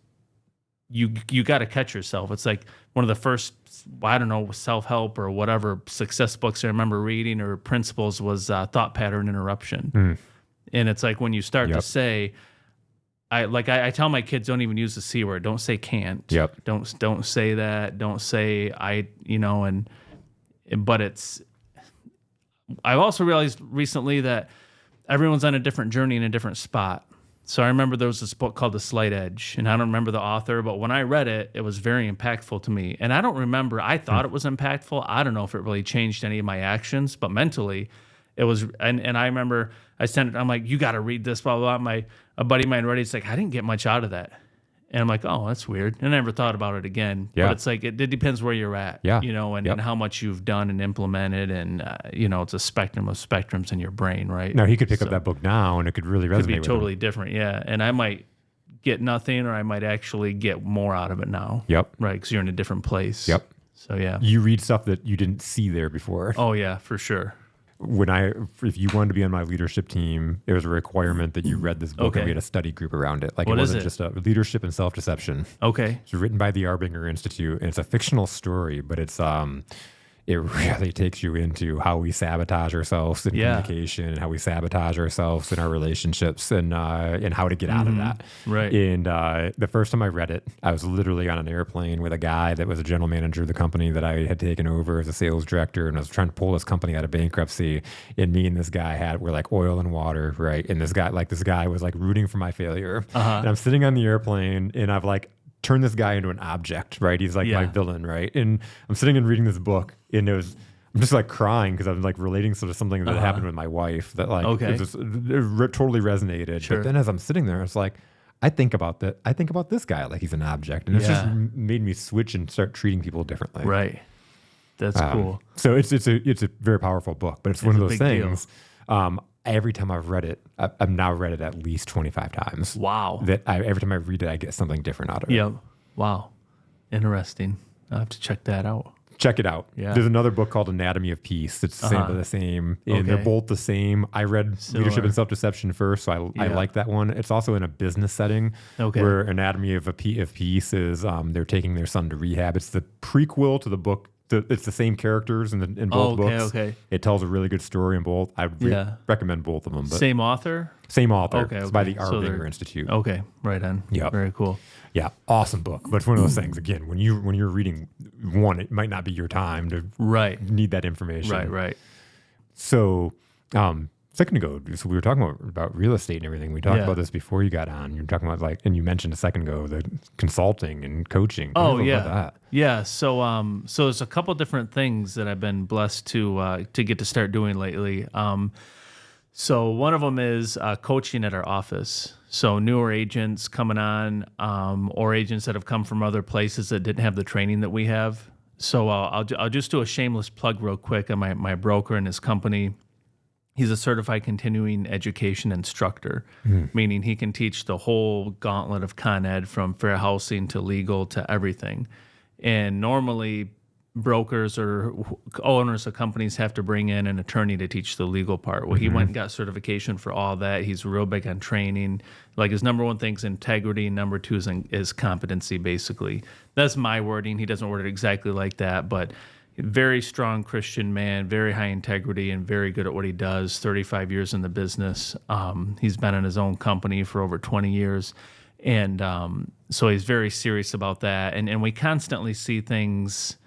S2: you got to catch yourself. It's like one of the first, I don't know, self-help or whatever success books I remember reading or principles was Thought Pattern Interruption. And it's like when you start to say, I tell my kids, don't even use the C word. Don't say can't.
S1: Yep.
S2: Don't say that. Don't say but it's, I've also realized recently that everyone's on a different journey in a different spot. So I remember there was this book called The Slight Edge, and I don't remember the author, but when I read it, it was very impactful to me. And I don't remember, I thought it was impactful. I don't know if it really changed any of my actions, but mentally it was, and I remember I sent it, I'm like, you got to read this, blah, blah, blah. A buddy of mine read it, he's like, I didn't get much out of that. And I'm like, oh, that's weird. And I never thought about it again.
S1: Yeah.
S2: But it's like, it depends where you're at,
S1: Yeah.
S2: you know, and how much you've done and implemented. And, it's a spectrum of spectrums in your brain, right?
S1: Now, he could pick up that book now, and it could really resonate
S2: Could be
S1: with
S2: totally
S1: him.
S2: different, yeah. And I might get nothing, or I might actually get more out of it now.
S1: Yep.
S2: Right, because you're in a different place.
S1: Yep.
S2: So, yeah.
S1: You read stuff that you didn't see there before.
S2: Oh, yeah, for sure.
S1: If you wanted to be on my leadership team, it was a requirement that you read this book,
S2: Okay.
S1: and we had a study group around it. Like,
S2: What
S1: it
S2: is
S1: wasn't
S2: it?
S1: just a leadership and self-deception.
S2: Okay.
S1: It's written by the Arbinger Institute, and it's a fictional story, but it really takes you into how we sabotage ourselves in communication, and how we sabotage ourselves in our relationships, and how to get out of that.
S2: Right.
S1: And the first time I read it, I was literally on an airplane with a guy that was a general manager of the company that I had taken over as a sales director, and I was trying to pull this company out of bankruptcy. And me and this guy were like oil and water, right? And this guy was like rooting for my failure. And I'm sitting on the airplane, and I've like turn this guy into an object, right? He's like my villain, right? And I'm sitting and reading this book, and I'm just like crying because I'm like relating to something that happened with my wife that like it totally resonated.
S2: Sure.
S1: But then as I'm sitting there, it's like, I think about this guy like he's an object, and it's just made me switch and start treating people differently.
S2: Right. That's cool.
S1: So it's a very powerful book, but it's one of
S2: a
S1: those
S2: big deal.
S1: things. every time I've read it, I've now read it at least 25 times.
S2: Wow.
S1: Every time I read it, I get something different out of it.
S2: Yep. Wow. Interesting. I'll have to check that out.
S1: Check it out.
S2: Yeah.
S1: There's another book called Anatomy of Peace. It's the same, and they're
S2: Okay.
S1: both the same. I read Leadership
S2: Similar.
S1: and Self-Deception first, so I
S2: Yeah.
S1: like that one. It's also in a business setting,
S2: Okay.
S1: where Anatomy of Peace is they're taking their son to rehab. It's the prequel to the book. It's the same characters in both
S2: Okay,
S1: books.
S2: okay.
S1: It tells a really good story in both. I recommend both of them. But
S2: Same author?
S1: same author.
S2: Okay,
S1: It's by
S2: okay.
S1: the
S2: So
S1: Arbinger
S2: they're-
S1: Institute.
S2: Okay, right on.
S1: Yep.
S2: Very cool.
S1: Yeah, awesome book. But it's one of those things. Again, when you're reading one, it might not be your time to
S2: Right.
S1: need that information.
S2: Right.
S1: So, second ago, so we were talking about real estate and everything. We talked
S2: Yeah.
S1: about this before you got on. You were talking about and you mentioned a second ago the consulting and coaching. Tell me a
S2: Oh
S1: little
S2: yeah,
S1: about that.
S2: yeah. So there's a couple different things that I've been blessed to get to start doing lately. So one of them is coaching at our office. So newer agents coming on, or agents that have come from other places that didn't have the training that we have. So I'll just do a shameless plug real quick on my broker and his company. He's a certified continuing education instructor, meaning he can teach the whole gauntlet of Con Ed, from fair housing to legal to everything. And normally, brokers or owners of companies have to bring in an attorney to teach the legal part. Well, he went and got certification for all that. He's real big on training. Like, his number one thing is integrity. Number two is competency, basically. That's my wording. He doesn't word it exactly like that, but very strong Christian man, very high integrity, and very good at what he does. 35 years in the business. He's been in his own company for over 20 years. And so he's very serious about that. And we constantly see things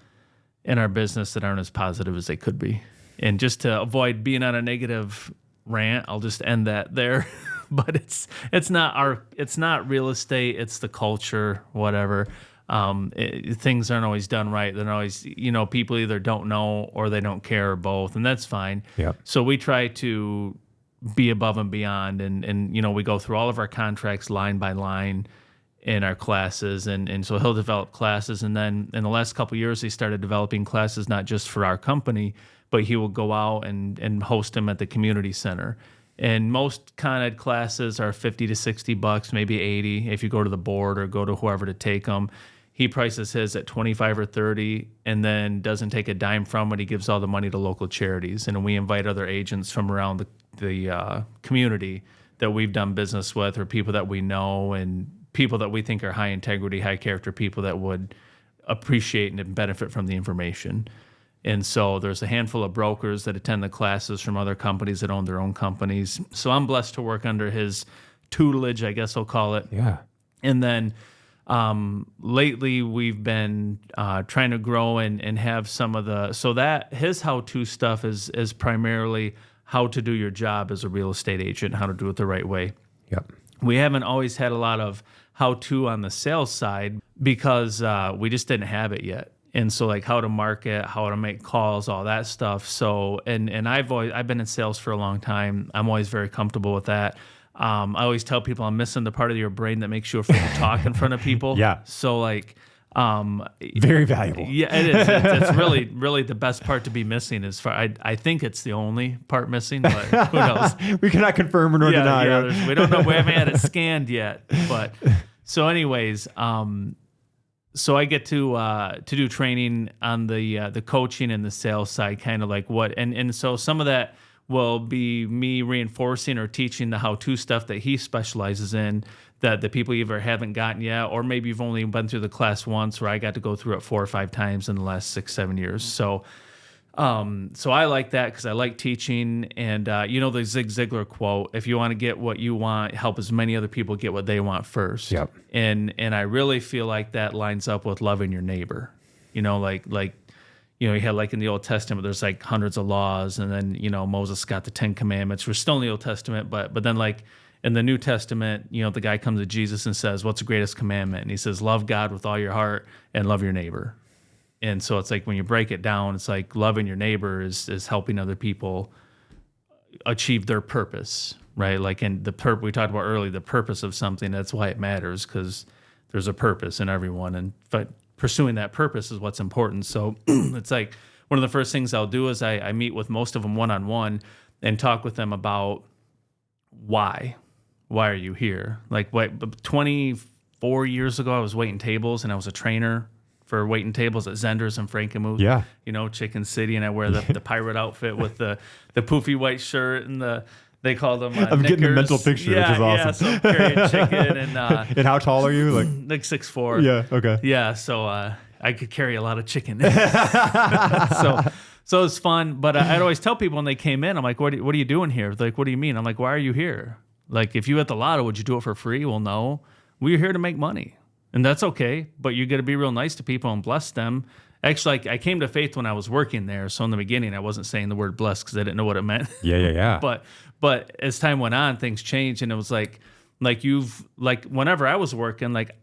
S2: in our business that aren't as positive as they could be. And just to avoid being on a negative rant, I'll just end that there. But it's not real estate, it's the culture, whatever. Things aren't always done right. They're always, people either don't know or they don't care, or both, and that's fine.
S1: Yep.
S2: So we try to be above and beyond, and we go through all of our contracts line by line in our classes, and so he'll develop classes, and then in the last couple of years he started developing classes not just for our company, but he will go out and host them at the community center. And most Con Ed classes are $50 to $60, maybe $80 if you go to the board or go to whoever to take them. He prices his at $25 or $30, and then doesn't take a dime from it. He gives all the money to local charities, and we invite other agents from around the community that we've done business with, or people that we know, and people that we think are high integrity, high character people that would appreciate and benefit from the information. And so there's a handful of brokers that attend the classes from other companies that own their own companies. So I'm blessed to work under his tutelage, I guess I'll call it.
S1: Yeah.
S2: And then lately we've been trying to grow and have some of that his how-to stuff is primarily how to do your job as a real estate agent, how to do it the right way.
S1: Yep.
S2: We haven't always had a lot of how-to on the sales side because we just didn't have it yet. And so, like, how to market, how to make calls, all that stuff. So, and I've been in sales for a long time. I'm always very comfortable with that. I always tell people I'm missing the part of your brain that makes you afraid to talk in front of people.
S1: Yeah.
S2: So, like,
S1: Very valuable.
S2: yeah, it is. It's really, really the best part to be missing. I think it's the only part missing, but who knows?
S1: We cannot confirm nor deny.
S2: Yeah, we don't know. We haven't had it scanned yet. But so, anyways, so I get to do training on the coaching and the sales side, kind of like what, and so some of that will be me reinforcing or teaching the how-to stuff that he specializes in, that the people either haven't gotten yet, or maybe you've only been through the class once, where I got to go through it 4 or 5 times in the last 6-7 years. So I like that because I like teaching, and the Zig Ziglar quote: "If you want to get what you want, help as many other people get what they want first."
S1: Yep.
S2: And I really feel like that lines up with loving your neighbor. You had like in the Old Testament, there's like hundreds of laws, and then Moses got the 10 Commandments. We're still in the Old Testament, but then like in the New Testament, the guy comes to Jesus and says, "What's the greatest commandment?" And he says, "Love God with all your heart and love your neighbor." And so it's like when you break it down, it's like loving your neighbor is helping other people achieve their purpose, right? Like in we talked about earlier, the purpose of something, that's why it matters, because there's a purpose in everyone. But pursuing that purpose is what's important. So it's like one of the first things I'll do is I meet with most of them one-on-one and talk with them about why are you here? Like, what, 24 years ago, I was waiting tables and I was a trainer for waiting tables at Zenders and Frankenmuth.
S1: Yeah.
S2: Chicken City, and I wear the pirate outfit with the poofy white shirt and they call them
S1: I'm getting a mental picture, which is awesome.
S2: Yeah, so I'm carrying chicken and
S1: and how tall are you?
S2: like 6'4".
S1: Yeah. Okay.
S2: Yeah, so I could carry a lot of chicken. So it's fun. But I'd always tell people when they came in, I'm like, what are you doing here? They're like, what do you mean? I'm like, why are you here? Like, if you hit the lotto, would you do it for free? Well, no. We're here to make money. And that's okay. But you got to be real nice to people and bless them. Actually, I came to faith when I was working there. So in the beginning, I wasn't saying the word blessed because I didn't know what it meant.
S1: Yeah.
S2: But as time went on, things changed. And it was like whenever I was working, like,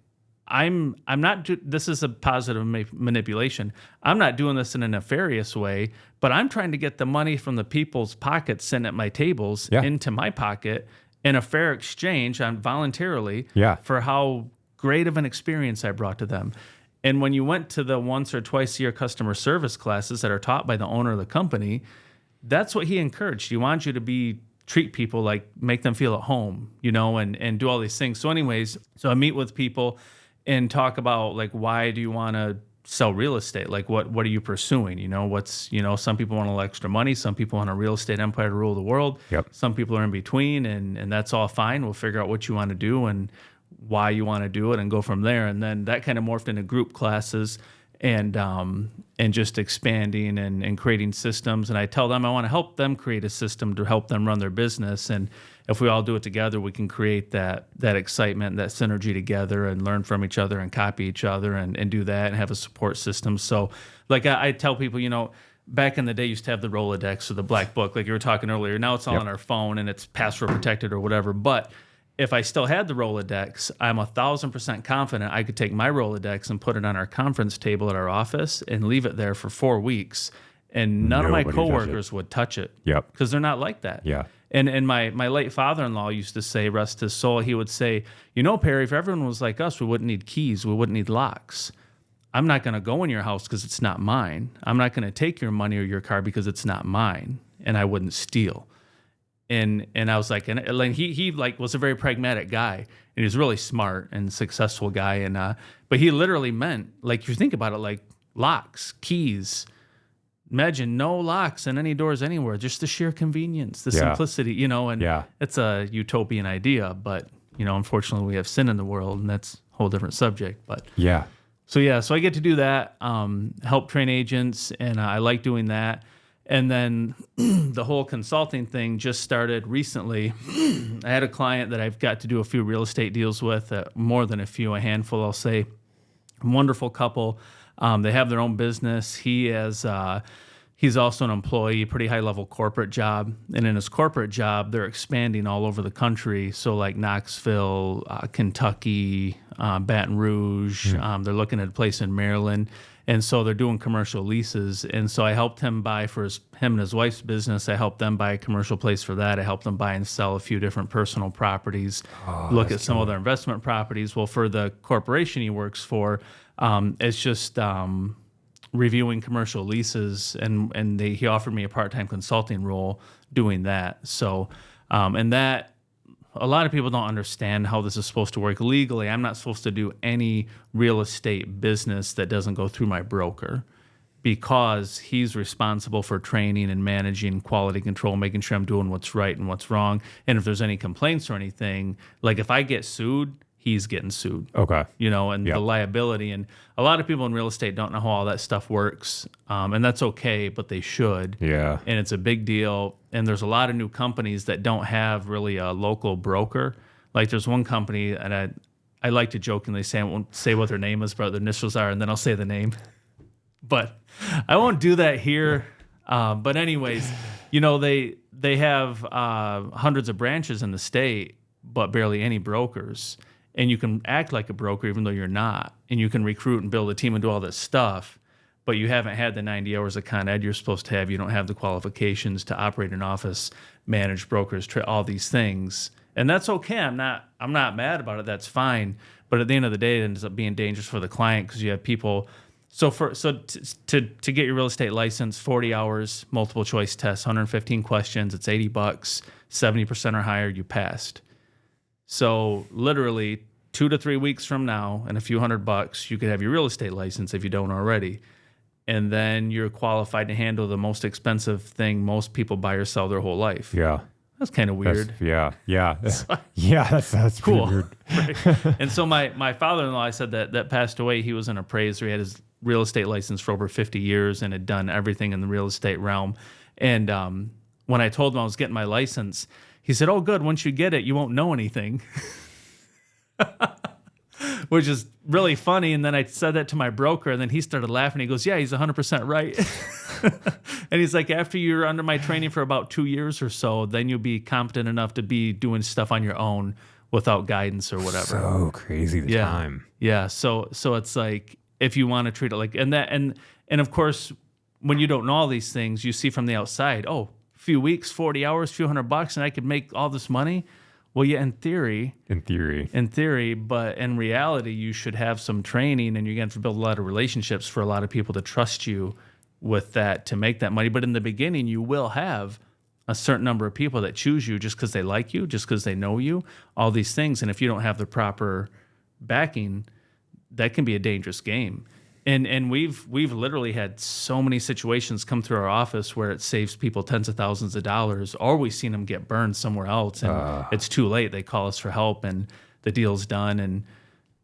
S2: I'm not. This is a positive manipulation. I'm not doing this in a nefarious way, but I'm trying to get the money from the people's pockets sitting at my tables into my pocket in a fair exchange on voluntarily for how great of an experience I brought to them. And when you went to the once or twice a year customer service classes that are taught by the owner of the company, that's what he encouraged. He wants you to treat people like, make them feel at home, and do all these things. So anyways, so I meet with people and talk about, like, why do you want to sell real estate? Like, what are you pursuing? Some people want a little extra money. Some people want a real estate empire to rule the world.
S1: Yep.
S2: Some people are in between, and that's all fine. We'll figure out what you want to do and why you want to do it and go from there. And then that kind of morphed into group classes and just expanding and creating systems. And I tell them I want to help them create a system to help them run their business. And if we all do it together, we can create that excitement, that synergy together and learn from each other and copy each other and do that and have a support system. So like I tell people, back in the day, you used to have the Rolodex or the black book, like you were talking earlier. Now it's all on our phone and it's password protected or whatever. But if I still had the Rolodex, I'm 1,000% confident I could take my Rolodex and put it on our conference table at our office and leave it there for 4 weeks, and none of my coworkers would touch it.
S1: Yep.
S2: Because they're not like that.
S1: Yeah.
S2: And my late father-in-law used to say, rest his soul, he would say, Perry, if everyone was like us, we wouldn't need keys, we wouldn't need locks. I'm not going to go in your house because it's not mine. I'm not going to take your money or your car because it's not mine, and I wouldn't steal. And I was like, and he like was a very pragmatic guy, and he was really smart and successful guy. And but he literally meant, like, you think about it, like locks, keys. Imagine no locks and any doors anywhere, just the sheer convenience, the simplicity, and it's a utopian idea. But unfortunately, we have sin in the world, and that's a whole different subject. But so I get to do that, help train agents, and I like doing that. And then the whole consulting thing just started recently. I had a client that I've got to do a few real estate deals with, more than a handful, I'll say. Wonderful couple. They have their own business. He's also an employee, pretty high-level corporate job. And in his corporate job, they're expanding all over the country. So like Knoxville, Kentucky, Baton Rouge. They're looking at a place in Maryland. And so they're doing commercial leases. And so I helped him buy for him and his wife's business. I helped them buy a commercial place for that. I helped them buy and sell a few different personal properties, look at some of their investment properties. Well, for the corporation he works for, it's just reviewing commercial leases. And he offered me a part-time consulting role doing that. So, and that, a lot of people don't understand how this is supposed to work legally. I'm not supposed to do any real estate business that doesn't go through my broker, because he's responsible for training and managing quality control, making sure I'm doing what's right and what's wrong. And if there's any complaints or anything, like if I get sued, he's getting sued.
S1: Okay.
S2: The liability. And a lot of people in real estate don't know how all that stuff works. And that's okay, but they should.
S1: Yeah.
S2: And it's a big deal. And there's a lot of new companies that don't have really a local broker. Like there's one company, and I like to jokingly say, I won't say what their name is, but their initials are, and then I'll say the name. But I won't do that here. But anyways, they have hundreds of branches in the state, but barely any brokers. And you can act like a broker even though you're not. And you can recruit and build a team and do all this stuff, but you haven't had the 90 hours of Con Ed you're supposed to have. You don't have the qualifications to operate an office, manage brokers, all these things. And that's okay. I'm not mad about it. That's fine. But at the end of the day, it ends up being dangerous for the client, because you have people. So to get your real estate license, 40 hours, multiple choice tests, 115 questions, it's $80. 70% or higher, you passed. So literally 2 to 3 weeks from now and a few $100, you could have your real estate license if you don't already. And then you're qualified to handle the most expensive thing most people buy or sell their whole life.
S1: Yeah.
S2: That's kind of weird.
S1: That's
S2: Cool.
S1: weird.
S2: Right. And so my father-in-law, I said that passed away. He was an appraiser. He had his real estate license for over 50 years and had done everything in the real estate realm. And when I told him I was getting my license, he said, "Oh, good. Once you get it, you won't know anything." Which is really funny. And then I said that to my broker, and then he started laughing. He goes, "Yeah, he's 100% right." And he's like, "After you're under my training for about 2 years or so, then you'll be competent enough to be doing stuff on your own without guidance or whatever."
S1: So crazy the time.
S2: Yeah. So it's like, if you want to treat it like, and of course, when you don't know all these things, you see from the outside, oh, a few weeks, 40 hours, few $100, and I could make all this money. Well, yeah, in theory, but in reality, you should have some training, and you're going to have to build a lot of relationships for a lot of people to trust you with that to make that money. But in the beginning, you will have a certain number of people that choose you just because they like you, just because they know you, all these things. And if you don't have the proper backing, that can be a dangerous game. And we've literally had so many situations come through our office where it saves people tens of thousands of dollars, or we've seen them get burned somewhere else, and it's too late. They call us for help, and the deal's done, and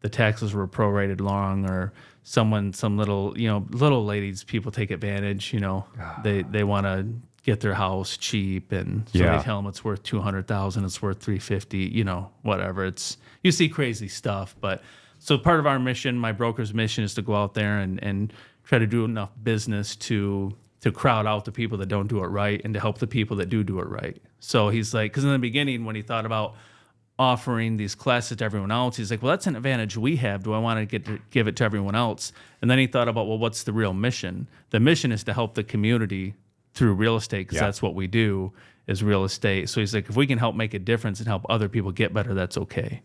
S2: the taxes were prorated wrong, or some little ladies, people take advantage. They want to get their house cheap, and so they tell them it's worth $200,000, it's worth $350, whatever. You see crazy stuff, but. So part of our mission, my broker's mission, is to go out there and try to do enough business to crowd out the people that don't do it right and to help the people that do it right. So he's like, because in the beginning, when he thought about offering these classes to everyone else, he's like, well, that's an advantage we have. Do I want to give it to everyone else? And then he thought about, well, what's the real mission? The mission is to help the community through real estate, because that's what we do, is real estate. So he's like, if we can help make a difference and help other people get better, that's okay.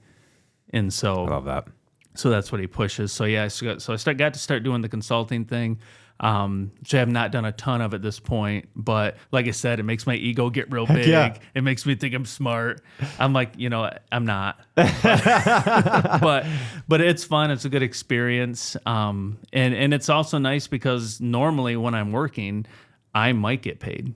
S2: And so
S1: I love that.
S2: So that's what he pushes. So yeah, got to start doing the consulting thing. Which I have not done a ton of at this point, but like I said, it makes my ego get real big.
S1: Yeah.
S2: It makes me think I'm smart. I'm like, I'm not. but it's fun. It's a good experience. And it's also nice because normally when I'm working, I might get paid.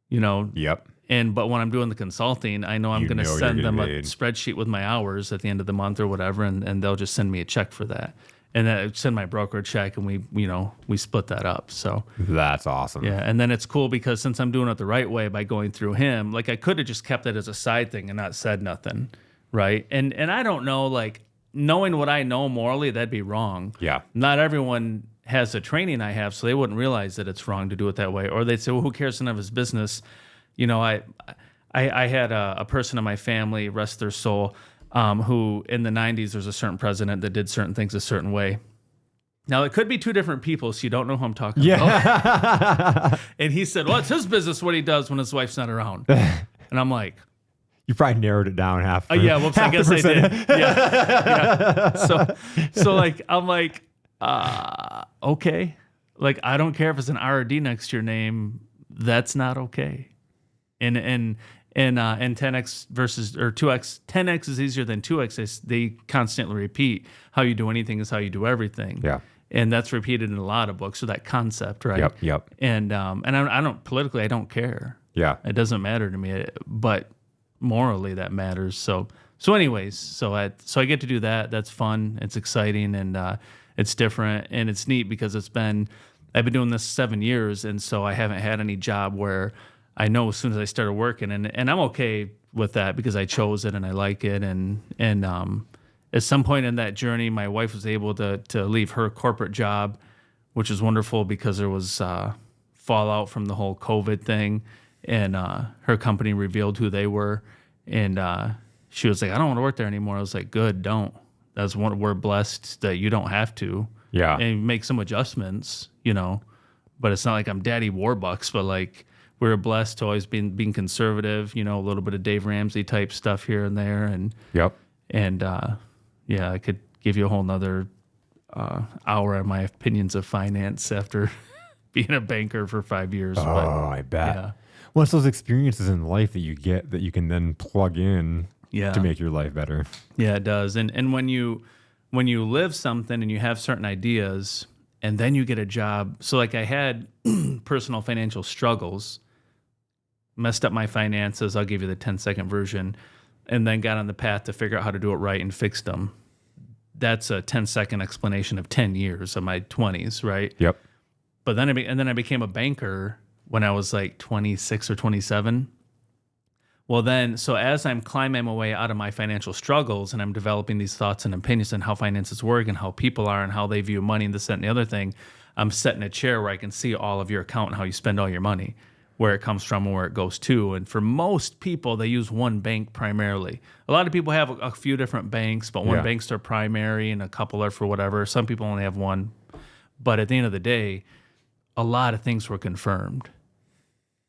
S1: Yep.
S2: But when I'm doing the consulting, I know I'm going to send them a spreadsheet with my hours at the end of the month or whatever, and they'll just send me a check for that. And then I send my broker a check, and we split that up. So
S1: that's awesome.
S2: Yeah, and then it's cool because since I'm doing it the right way by going through him, like I could have just kept it as a side thing and not said nothing, right? And I don't know, like knowing what I know morally, that'd be wrong.
S1: Yeah.
S2: Not everyone has the training I have, so they wouldn't realize that it's wrong to do it that way, or they'd say, well, who cares? None of his business. I had a person in my family, rest their soul, who in the 90s, there's a certain president that did certain things a certain way. Now, it could be two different people, so you don't know who I'm talking about. And he said, well, it's his business what he does when his wife's not around. And I'm like...
S1: You probably narrowed it down half.
S2: I guess I did. Yeah. So like, I'm like, okay. Like, I don't care if it's an R or D next to your name. That's not okay. And 10x versus or 2x, 10x is easier than 2x. They constantly repeat how you do anything is how you do everything.
S1: Yeah.
S2: And that's repeated in a lot of books. So that concept, right?
S1: Yep.
S2: And I don't politically, I don't care.
S1: Yeah.
S2: It doesn't matter to me, but morally that matters. So anyways, I get to do that. That's fun. It's exciting, and it's different, and it's neat because I've been doing this 7 years, and so I haven't had any job where I know as soon as I started working, and I'm okay with that because I chose it and I like it. And at some point in that journey, my wife was able to leave her corporate job, which is wonderful because there was fallout from the whole COVID thing, and her company revealed who they were, and she was like, I don't want to work there anymore. I was like, good, don't. We're blessed that you don't have to.
S1: Yeah.
S2: And make some adjustments, but it's not like I'm Daddy Warbucks, but like, we're blessed to always being conservative, a little bit of Dave Ramsey type stuff here and there. And I could give you a whole nother hour on my opinions of finance after being a banker for 5 years.
S1: I bet.
S2: Yeah.
S1: Well, it's those experiences in life that you get that you can then plug in
S2: Yeah.
S1: to make your life better.
S2: Yeah, it does. And when you live something and you have certain ideas and then you get a job. So like I had personal financial struggles, messed up my finances. I'll give you the 10-second version, and then got on the path to figure out how to do it right and fixed them. That's a 10-second explanation of 10 years of my 20s, right?
S1: Yep.
S2: But then I became a banker when I was like 26 or 27. Well, then, so as I'm climbing my way out of my financial struggles and I'm developing these thoughts and opinions on how finances work and how people are and how they view money and this, that, and the other thing, I'm set in a chair where I can see all of your account and how you spend all your money, where it comes from and where it goes to. And for most people, they use one bank primarily. A lot of people have a few different banks, but one bank's their primary and a couple are for whatever. Some people only have one. But at the end of the day, a lot of things were confirmed.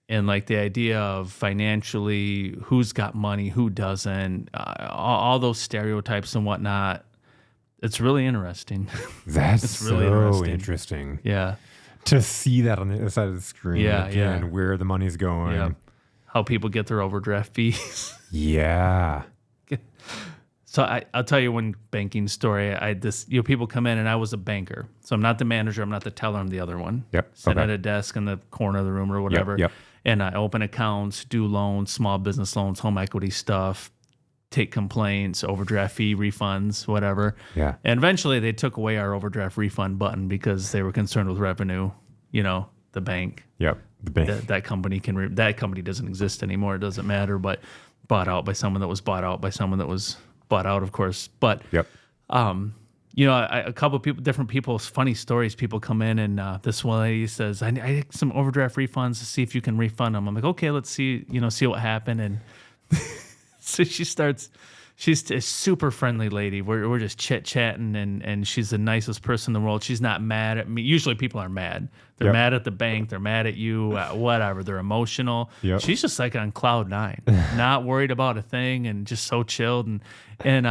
S2: And like the idea of financially, who's got money, who doesn't, all those stereotypes and whatnot. It's really interesting.
S1: That's
S2: It's really
S1: so
S2: interesting.
S1: interesting.
S2: Yeah.
S1: To see that on the other side of the screen
S2: Yeah,
S1: again,
S2: yeah.
S1: where the money's going.
S2: Yeah. How people get their overdraft fees.
S1: Yeah.
S2: So I'll tell you one banking story. People come in and I was a banker. So I'm not the manager. I'm not the teller. I'm the other one.
S1: Yep.
S2: Sit
S1: Okay.
S2: at a desk in the corner of the room or whatever.
S1: Yep.
S2: And I open accounts, do loans, small business loans, home equity stuff, take complaints, overdraft fee refunds, whatever.
S1: Yeah.
S2: And eventually they took away our overdraft refund button because they were concerned with revenue. The bank.
S1: Yep. The bank.
S2: That company that company doesn't exist anymore. It doesn't matter, but bought out by someone that was bought out by someone that was bought out, of course. But
S1: Yep.
S2: a couple of people, different people's funny stories. People come in and this one lady says, "I need some overdraft refunds to see if you can refund them." I'm like, "Okay, let's see. See what happened." And so she starts. She's a super friendly lady. We're just chit chatting, and she's the nicest person in the world. She's not mad at me. Usually people are mad. They're
S1: Yep.
S2: mad at the bank. They're mad at you. Whatever. They're emotional.
S1: Yep.
S2: She's just like on cloud nine, not worried about a thing, and just so chilled. And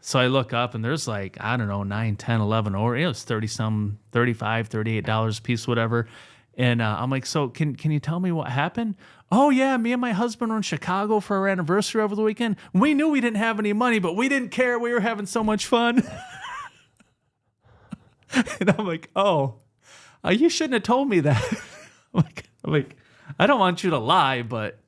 S2: so I look up, and there's like, I don't know, 9, 10, 11, or it was 30-some, $35, $38 a piece, whatever. And I'm like, "So can you tell me what happened?" "Oh yeah, me and my husband were in Chicago for our anniversary over the weekend. We knew we didn't have any money, but we didn't care. We were having so much fun." And I'm like, "Oh, you shouldn't have told me that." I'm like, I don't want you to lie, but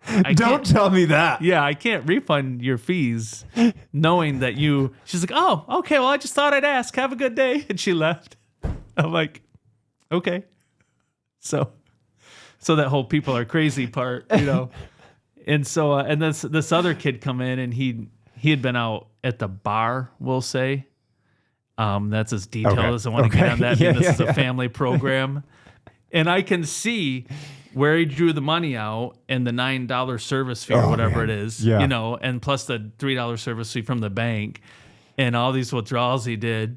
S2: I
S1: Don't
S2: can't,
S1: tell me that.
S2: yeah, I can't refund your fees knowing that you. She's like, "Oh, okay. Well, I just thought I'd ask. Have a good day." And she left. I'm like, "Okay." So that whole people are crazy part, And so and this other kid come in and he had been out at the bar, we'll say. That's as detailed
S1: Okay.
S2: as I want to get on that.
S1: Yeah,
S2: This
S1: yeah,
S2: is a
S1: yeah.
S2: family program. And I can see where he drew the money out and the $9 service fee or whatever
S1: man.
S2: it is,
S1: Yeah.
S2: and plus the $3 service fee from the bank and all these withdrawals he did.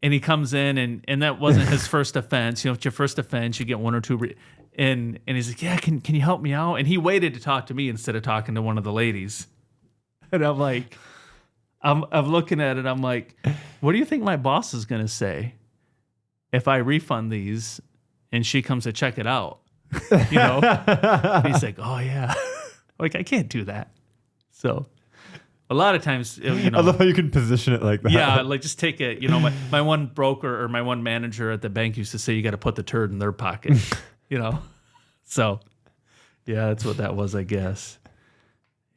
S2: And he comes in, and that wasn't his first offense. It's your first offense. You get one or two. And he's like, "Yeah, can you help me out?" And he waited to talk to me instead of talking to one of the ladies. And I'm like, I'm looking at it. I'm like, what do you think my boss is going to say if I refund these and she comes to check it out? He's like, "Oh, yeah." Like, I can't do that. So a lot of times,
S1: I love how you can position it like that.
S2: yeah, like just take it. My one broker or my one manager at the bank used to say, "You got to put the turd in their pocket." So yeah, that's what that was, I guess.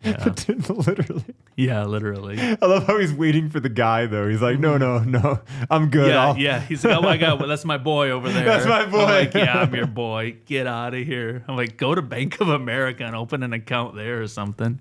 S2: Yeah,
S1: Literally.
S2: yeah, literally.
S1: I love how he's waiting for the guy though. He's like, no, I'm good.
S2: Yeah. He's like, "Oh my God, well, that's my boy over there."
S1: That's my boy.
S2: I'm like, "Yeah, I'm your boy. Get out of here." I'm like, "Go to Bank of America and open an account there or something."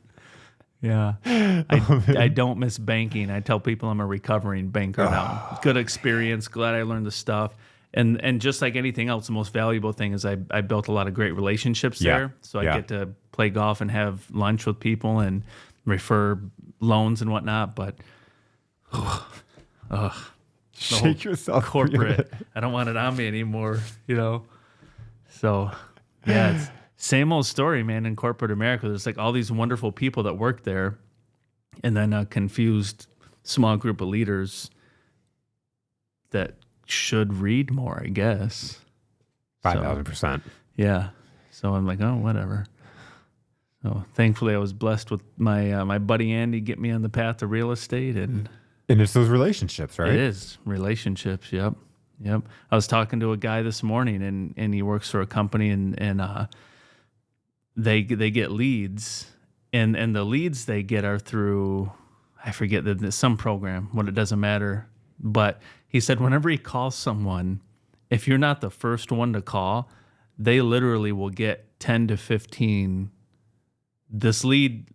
S2: Yeah. I don't miss banking. I tell people I'm a recovering banker now. Good experience. Glad I learned the stuff. And just like anything else, the most valuable thing is I built a lot of great relationships
S1: Yeah.
S2: there. So I
S1: Yeah.
S2: get to play golf and have lunch with people and refer loans and whatnot. But
S1: Shake yourself.
S2: corporate, I don't want it on me anymore, So yeah, it's same old story, man. In corporate America, there's like all these wonderful people that work there, and then a confused small group of leaders that should read more, I guess.
S1: 5,000%.
S2: Yeah. So I'm like, oh, whatever. So thankfully, I was blessed with my buddy Andy get me on the path to real estate, and
S1: And it's those relationships, right?
S2: it is relationships. Yep, yep. I was talking to a guy this morning, and he works for a company, and they get leads, and the leads they get are through, I forget some program. What, it doesn't matter. But he said whenever he calls someone, if you're not the first one to call, they literally will get 10 to 15. This lead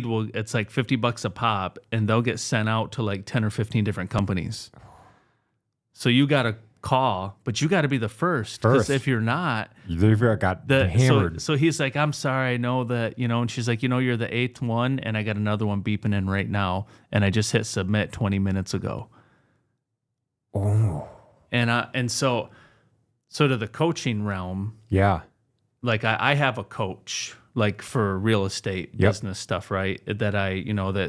S2: will, it's like $50 a pop, and they'll get sent out to like 10 or 15 different companies. So you got to call, but you got to be the first. Because if you're not,
S1: they've got hammered.
S2: So he's like, I'm sorry, I know that, and she's like, you're the 8th one, and I got another one beeping in right now, and I just hit submit 20 minutes ago.
S1: Oh.
S2: And so to the coaching realm,
S1: Yeah.
S2: like I have a coach, like for real estate business stuff, right? That I,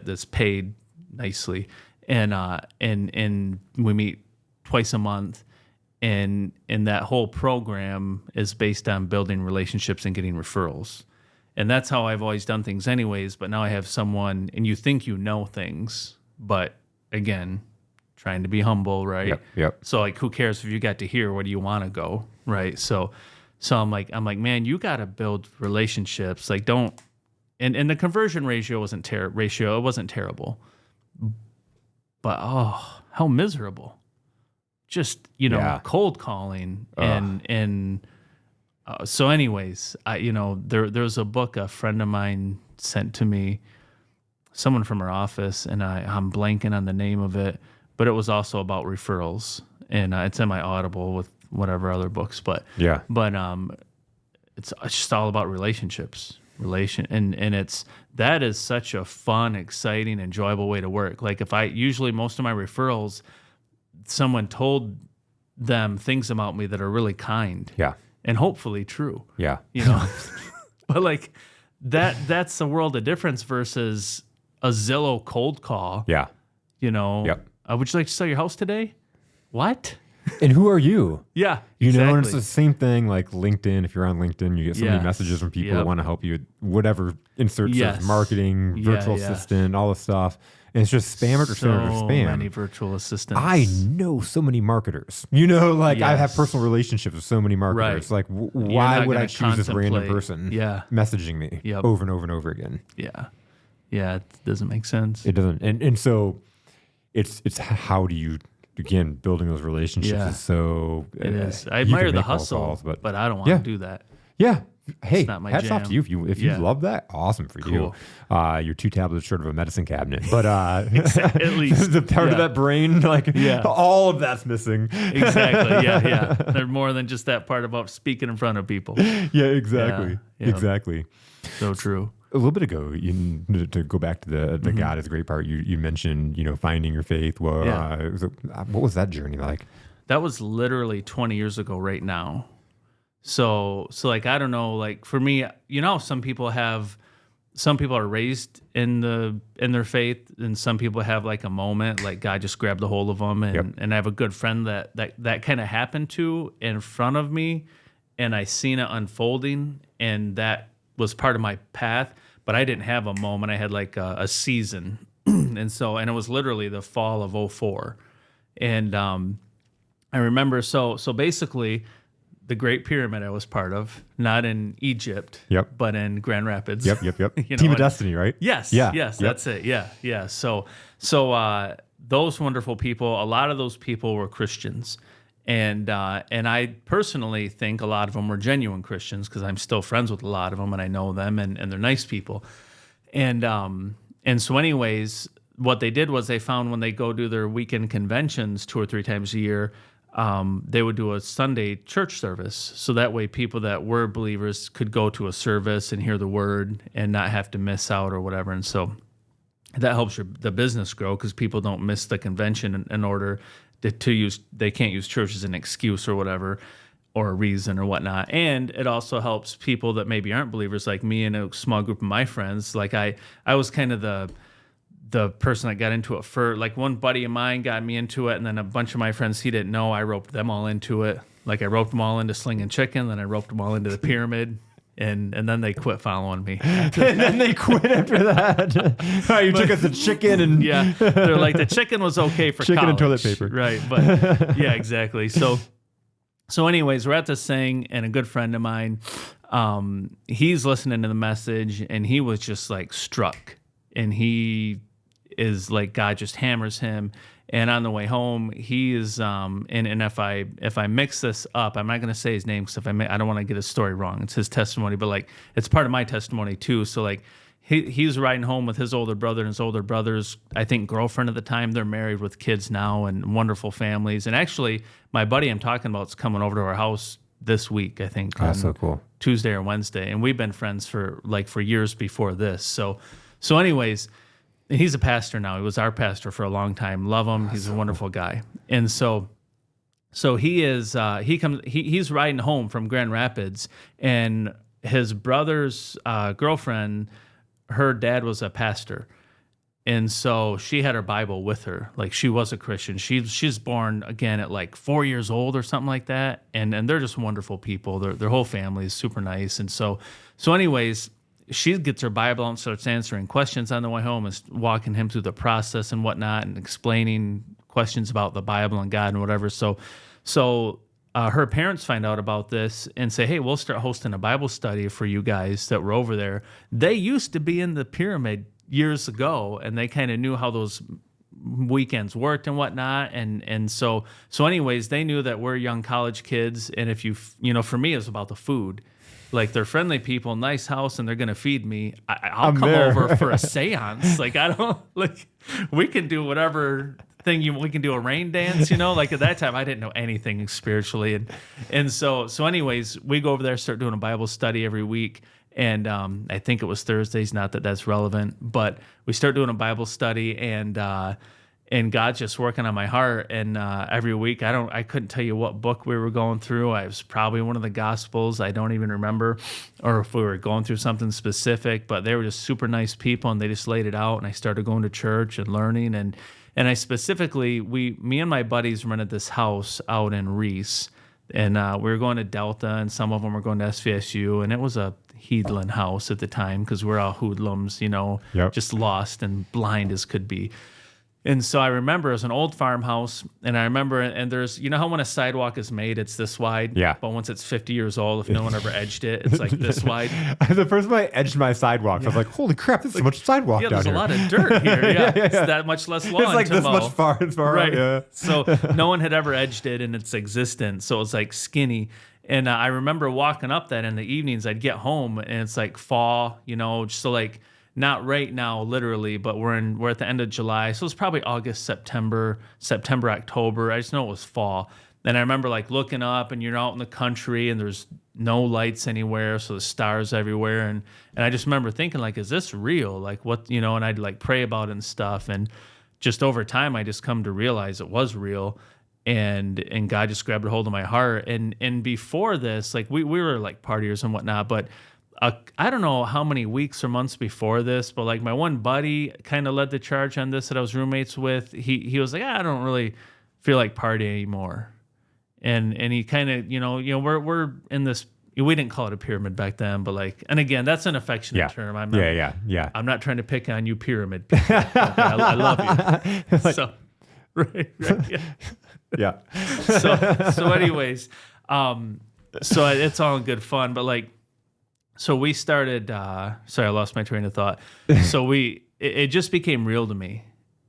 S2: that's paid nicely. And we meet twice a month, and that whole program is based on building relationships and getting referrals. And that's how I've always done things anyways, but now I have someone, and you think you know things, but again, trying to be humble, right?
S1: Yep.
S2: So like, who cares if you got to hear, where do you want to go, right? So I'm like, man, you got to build relationships. Like, don't, and the conversion ratio wasn't terrible, but how miserable. Just, cold calling so anyways, there's a book a friend of mine sent to me, someone from our office, and I'm blanking on the name of it, but it was also about referrals, and it's in my Audible with whatever other books, but it's just all about relationships, and that is such a fun, exciting, enjoyable way to work. Like, if usually most of my referrals, someone told them things about me that are really kind, and hopefully true, but like that's the world of difference versus a Zillow cold call, would you like to sell your house today? What?
S1: And who are you?
S2: Yeah,
S1: and it's the same thing like LinkedIn. If you're on LinkedIn, you get so many messages from people that want to help you with whatever inserts of marketing, virtual assistant, all this stuff. And it's just spam after spam after spam.
S2: So many virtual assistants.
S1: I know so many marketers. I have personal relationships with so many marketers. Like, why would I choose this random person messaging me over and over and over again?
S2: Yeah, it doesn't make sense.
S1: It doesn't. And so it's how do you, again, building those relationships is so...
S2: It is. I admire the hustle, but I don't want to do that.
S1: Yeah. Hey,
S2: not my
S1: hats
S2: jam.
S1: off to you. If you love that, awesome for you. You're 2 tablets short of a medicine cabinet. But
S2: at least
S1: the part of that brain, all of that's missing.
S2: Exactly. Yeah. They're more than just that part about speaking in front of people.
S1: Yeah, exactly.
S2: Yeah.
S1: Exactly.
S2: So true.
S1: A little bit ago, to go back to the God is a great part, you mentioned, finding your faith. Well, what was that journey like?
S2: That was literally 20 years ago right now. So like, I don't know, like for me, some people are raised in their faith, and some people have like a moment, like God just grabbed a hold of them. And I have a good friend that kind of happened to in front of me, and I seen it unfolding, and that was part of my path, but I didn't have a moment. I had like a season. and it was literally the fall of 2004. And I remember, so basically the Great Pyramid I was part of, not in Egypt, but in Grand Rapids.
S1: Yep. Team of Destiny, right?
S2: Yes. Yes, that's it. Yeah. So those wonderful people, a lot of those people were Christians. And I personally think a lot of them were genuine Christians, because I'm still friends with a lot of them, and I know them, and they're nice people. And so anyways, what they did was they found when they go do their weekend conventions 2 or 3 times a year, they would do a Sunday church service. So that way people that were believers could go to a service and hear the word and not have to miss out or whatever. And so that helps the business grow, because people don't miss the convention in order to use, they can't use church as an excuse or whatever, or a reason or whatnot. And it also helps people that maybe aren't believers, like me and a small group of my friends. Like I was kind of the person that got into it first. Like, one buddy of mine got me into it, and then a bunch of my friends he didn't know, I roped them all into it. Like, I roped them all into Slinging Chicken, then I roped them all into the pyramid. And then they quit following me.
S1: And then they quit after that. All right, you took us to chicken and
S2: Yeah, they're like, the chicken was okay for
S1: chicken
S2: college.
S1: and toilet paper.
S2: Right, but yeah, exactly. So anyways, we're at this thing, and a good friend of mine, he's listening to the message, and he was just like struck. And he is like, God just hammers him. And on the way home, he is, and if I mix this up, I'm not going to say his name because I don't want to get his story wrong. It's his testimony, but like it's part of my testimony too. So like he's riding home with his older brother and his older brother's, I think, girlfriend at the time. They're married with kids now and wonderful families. And actually, my buddy I'm talking about is coming over to our house this week, I think.
S1: That's so cool.
S2: Tuesday or Wednesday, and we've been friends for years before this. So anyways. He's a pastor now. He was our pastor for a long time. Love him. He's a wonderful guy. And so he is. He's riding home from Grand Rapids, and his brother's girlfriend, her dad was a pastor, and so she had her Bible with her. Like she was a Christian. She's born again at like 4 years old or something like that. And they're just wonderful people. Their whole family is super nice. And so anyways. She gets her Bible out and starts answering questions on the way home and walking him through the process and whatnot and explaining questions about the Bible and God and whatever. So her parents find out about this and say, hey, we'll start hosting a Bible study for you guys that were over there. They used to be in the pyramid years ago, and they kind of knew how those weekends worked and whatnot. And so anyways, they knew that we're young college kids. And if for me, it was about the food. Like they're friendly people, nice house, and they're gonna feed me. I'll come over for a seance. Like we can do whatever thing we can do a rain dance. Like at that time I didn't know anything spiritually, and so anyways, we go over there, start doing a Bible study every week, and I think it was Thursdays. Not that that's relevant, but we start doing a Bible study, and God's just working on my heart. And every week, I couldn't tell you what book we were going through. I was probably one of the Gospels. I don't even remember, or if we were going through something specific. But they were just super nice people, and they just laid it out. And I started going to church and learning. And I specifically, me and my buddies rented this house out in Reese, and we were going to Delta, and some of them were going to SVSU, and it was a heathen house at the time because we're all hoodlums,
S1: Yep.
S2: just lost and blind as could be. And so I remember it was an old farmhouse, and I remember, and there's, how when a sidewalk is made, it's this wide.
S1: Yeah.
S2: But once it's 50 years old, if no one ever edged it, it's like this wide.
S1: The first time I edged my sidewalk, I was like, holy crap, there's so much sidewalk down here.
S2: Yeah, there's a lot of dirt here. Yeah. It's that much less lawn.
S1: It's like
S2: to
S1: this
S2: mow.
S1: much far
S2: Right.
S1: Yeah.
S2: So no one had ever edged it in its existence. So it was like skinny. And I remember walking up that in the evenings, I'd get home and it's like fall, so like, not right now, literally, but we're at the end of July, so it's probably August, September, October. I just know it was fall. And I remember like looking up, and you're out in the country, and there's no lights anywhere, so the stars everywhere, and I just remember thinking like, is this real? Like what, and I'd like pray about it and stuff, and just over time, I just come to realize it was real. And God just grabbed a hold of my heart. And before this, like we were like partiers and whatnot, but I don't know how many weeks or months before this, but like my one buddy kind of led the charge on this that I was roommates with. He was like, I don't really feel like partying anymore. And he kind of, we're in this, we didn't call it a pyramid back then, but like, and again, that's an affectionate term.
S1: Yeah.
S2: I'm not trying to pick on you pyramid people. Okay, I love you. So, right.
S1: Yeah.
S2: So anyways, so it's all in good fun, but like, so we started, sorry, I lost my train of thought. So it just became real to me.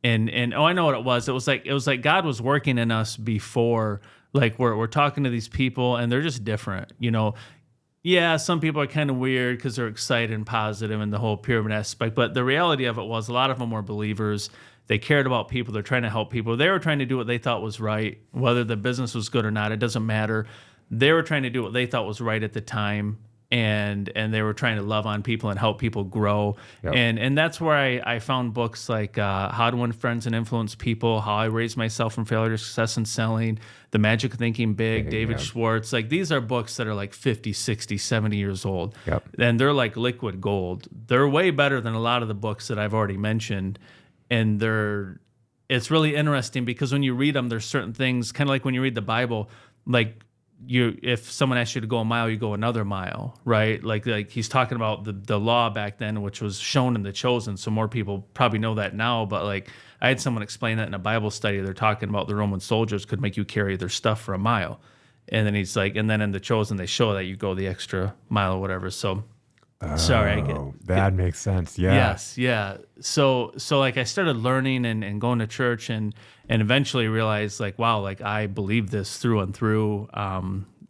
S2: And I know what it was. It was like God was working in us before, like we're talking to these people and they're just different, Yeah, some people are kind of weird because they're excited and positive and the whole pyramid aspect. But the reality of it was a lot of them were believers. They cared about people. They're trying to help people. They were trying to do what they thought was right, whether the business was good or not. It doesn't matter. They were trying to do what they thought was right at the time. And they were trying to love on people and help people grow. Yep. And that's where I found books like How to Win Friends and Influence People, How I Raised Myself from Failure to Success in Selling, The Magic of Thinking Big, David Schwartz. Like these are books that are like 50, 60, 70 years old.
S1: Yep.
S2: And they're like liquid gold. They're way better than a lot of the books that I've already mentioned. And it's really interesting because when you read them, there's certain things, kind of like when you read the Bible, like if someone asks you to go a mile, you go another mile, right? Like he's talking about the law back then, which was shown in The Chosen. So more people probably know that now. But like I had someone explain that in a Bible study. They're talking about the Roman soldiers could make you carry their stuff for a mile. And then he's like, and then in The Chosen, they show that you go the extra mile or whatever. So sorry,
S1: that makes sense. Yeah.
S2: Yes, yeah. So like I started learning and going to church and eventually realized like, wow, like I believe this through and through.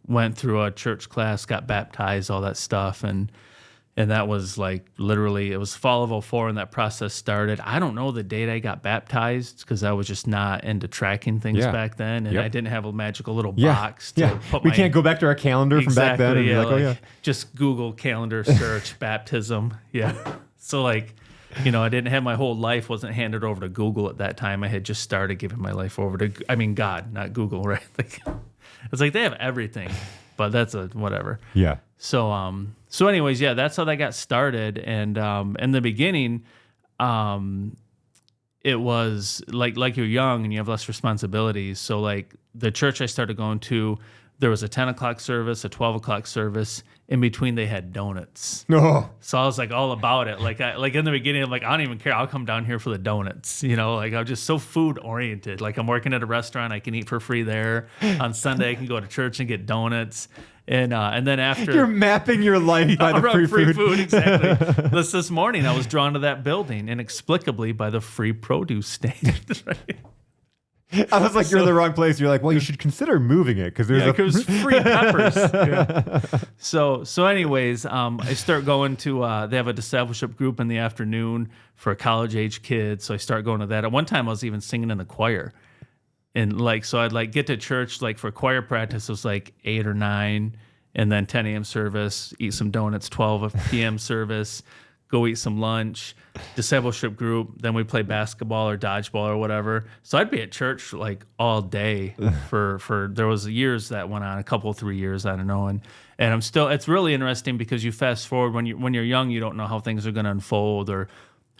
S2: Went through a church class, got baptized, all that stuff, and that was like literally, it was fall of '04 and that process started. I don't know the date I got baptized because I was just not into tracking things back then, and I didn't have a magical little box to put
S1: we can't go back to our calendar from back then and be like, oh yeah.
S2: Just Google calendar search baptism. Yeah. So like, I didn't have my whole life wasn't handed over to Google at that time. I had just started giving my life over to, God, not Google, right? Like, it's like they have everything, but that's a whatever.
S1: Yeah.
S2: So anyways, yeah, that's how that got started. And in the beginning, it was like you're young and you have less responsibilities. So like the church I started going to, there was a 10 o'clock service, a 12 o'clock service. In between, they had donuts.
S1: No.
S2: So I was like all about it. Like in the beginning, I'm like, I don't even care. I'll come down here for the donuts. Like I'm just so food oriented. Like I'm working at a restaurant, I can eat for free there. On Sunday, I can go to church and get donuts. And then after
S1: you're mapping your life by the free food.
S2: Exactly. This morning, I was drawn to that building inexplicably by the free produce stand. Right?
S1: I was like, you're in the wrong place. You're like, well, you should consider moving it because there's
S2: free peppers. Yeah. So anyways, I start going to, they have a discipleship group in the afternoon for college age kids. So I start going to that. At one time I was even singing in the choir. And like, so I'd like get to church, like for choir practice, it was like 8 or 9 and then 10 a.m. service, eat some donuts, 12 p.m. service, go eat some lunch, discipleship group, then we play basketball or dodgeball or whatever. So I'd be at church like all day for there was years that went on, 3 years, I don't know. And I'm still, it's really interesting because you fast forward when you're young, you don't know how things are going to unfold or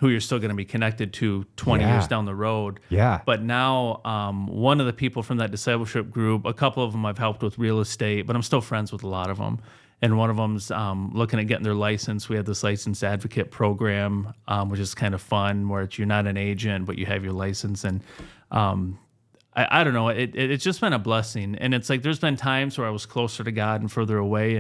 S2: who you're still going to be connected to 20 years down the road.
S1: Yeah.
S2: But now one of the people from that discipleship group, a couple of them I've helped with real estate, but I'm still friends with a lot of them. And one of them's looking at getting their license. We have this license advocate program, which is kind of fun, where you're not an agent, but you have your license. And I don't know, it's just been a blessing. And it's like there's been times where I was closer to God and further away.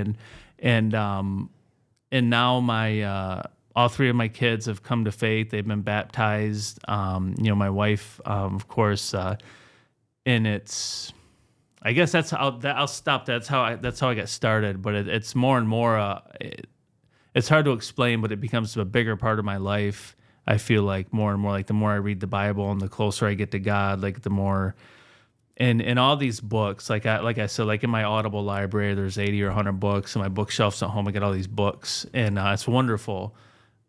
S2: And now my all 3 of my kids have come to faith. They've been baptized. My wife, of course, and it's. I guess that's how I'll stop. That's how I got started. But it's more and more. It's hard to explain, but it becomes a bigger part of my life. I feel like more and more. Like the more I read the Bible and the closer I get to God, like the more. And all these books, like I said, like in my Audible library, there's 80 or 100 books. And my bookshelves at home, I get all these books, and it's wonderful.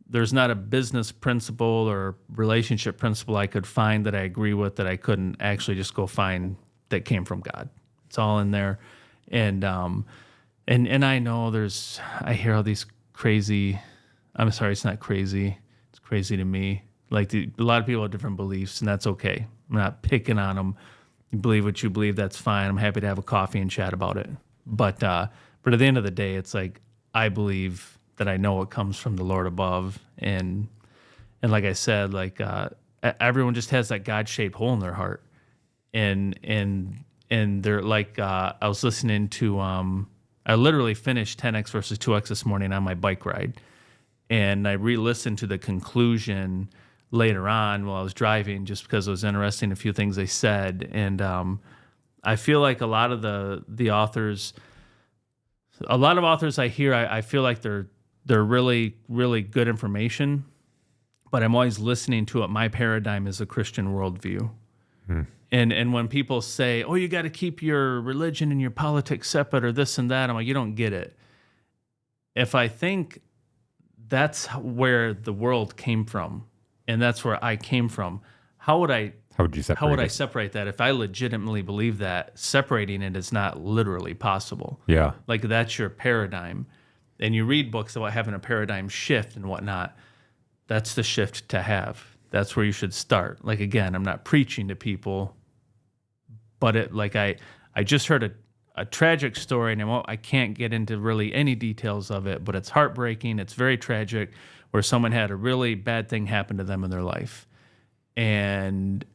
S2: There's not a business principle or relationship principle I could find that I agree with that I couldn't actually just go find that came from God. It's all in there. And I know I hear all these crazy, I'm sorry, it's not crazy. It's crazy to me. Like a lot of people have different beliefs and that's okay. I'm not picking on them. You believe what you believe, that's fine. I'm happy to have a coffee and chat about it. But at the end of the day, it's like, I believe that I know it comes from the Lord above. And like I said, like everyone just has that God-shaped hole in their heart. And they're like, I was listening to, I literally finished 10X versus 2X this morning on my bike ride. And I re-listened to the conclusion later on while I was driving just because it was interesting, a few things they said. And I feel like a lot of the authors, a lot of authors I hear, I feel like they're really, really good information, but I'm always listening to it. My paradigm is a Christian worldview. And when people say, oh, you got to keep your religion and your politics separate or this and that, I'm like, you don't get it. If I think that's where the world came from and that's where I came from, how would I separate that? If I legitimately believe that, separating it is not literally possible.
S1: Yeah.
S2: Like that's your paradigm. And you read books about having a paradigm shift and whatnot. That's the shift to have. That's where you should start. Like, again, I'm not preaching to people, but I just heard a tragic story, and I can't get into really any details of it, but it's heartbreaking. It's very tragic, where someone had a really bad thing happen to them in their life, and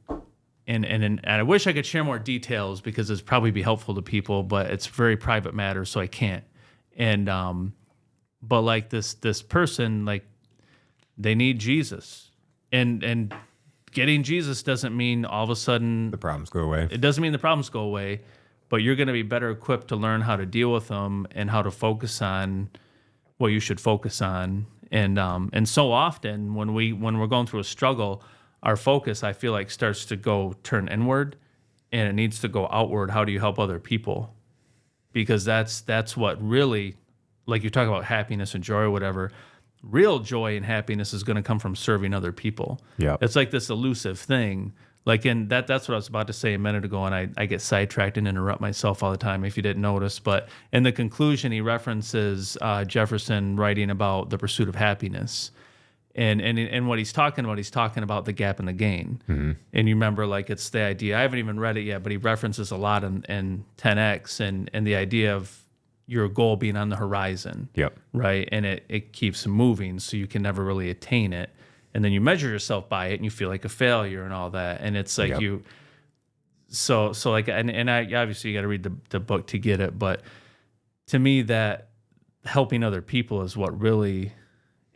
S2: I wish I could share more details because it's probably be helpful to people, but it's very private matter, so I can't. And but like this person, like they need Jesus, and getting Jesus doesn't mean all of a sudden
S1: The problems go away.
S2: it doesn't mean the problems go away, but you're going to be better equipped to learn how to deal with them and how to focus on what you should focus on. And so often when we're going through a struggle, our focus, I feel like, starts to turn inward, and it needs to go outward. How do you help other people? Because that's what really, like you talk about happiness and joy or whatever, real joy and happiness is going to come from serving other people.
S1: Yeah.
S2: It's like this elusive thing. Like that's what I was about to say a minute ago, and I get sidetracked and interrupt myself all the time if you didn't notice. But in the conclusion, he references Jefferson writing about the pursuit of happiness. And what he's talking about the gap and the gain. Mm-hmm. And you remember, like, it's the idea, I haven't even read it yet, but he references a lot in 10X and the idea of your goal being on the horizon.
S1: Yep.
S2: Right? And it keeps moving, so you can never really attain it. And then you measure yourself by it and you feel like a failure and all that. And it's like
S1: Yep.
S2: so like, and I obviously you got to read the book to get it. But to me, that helping other people is what really,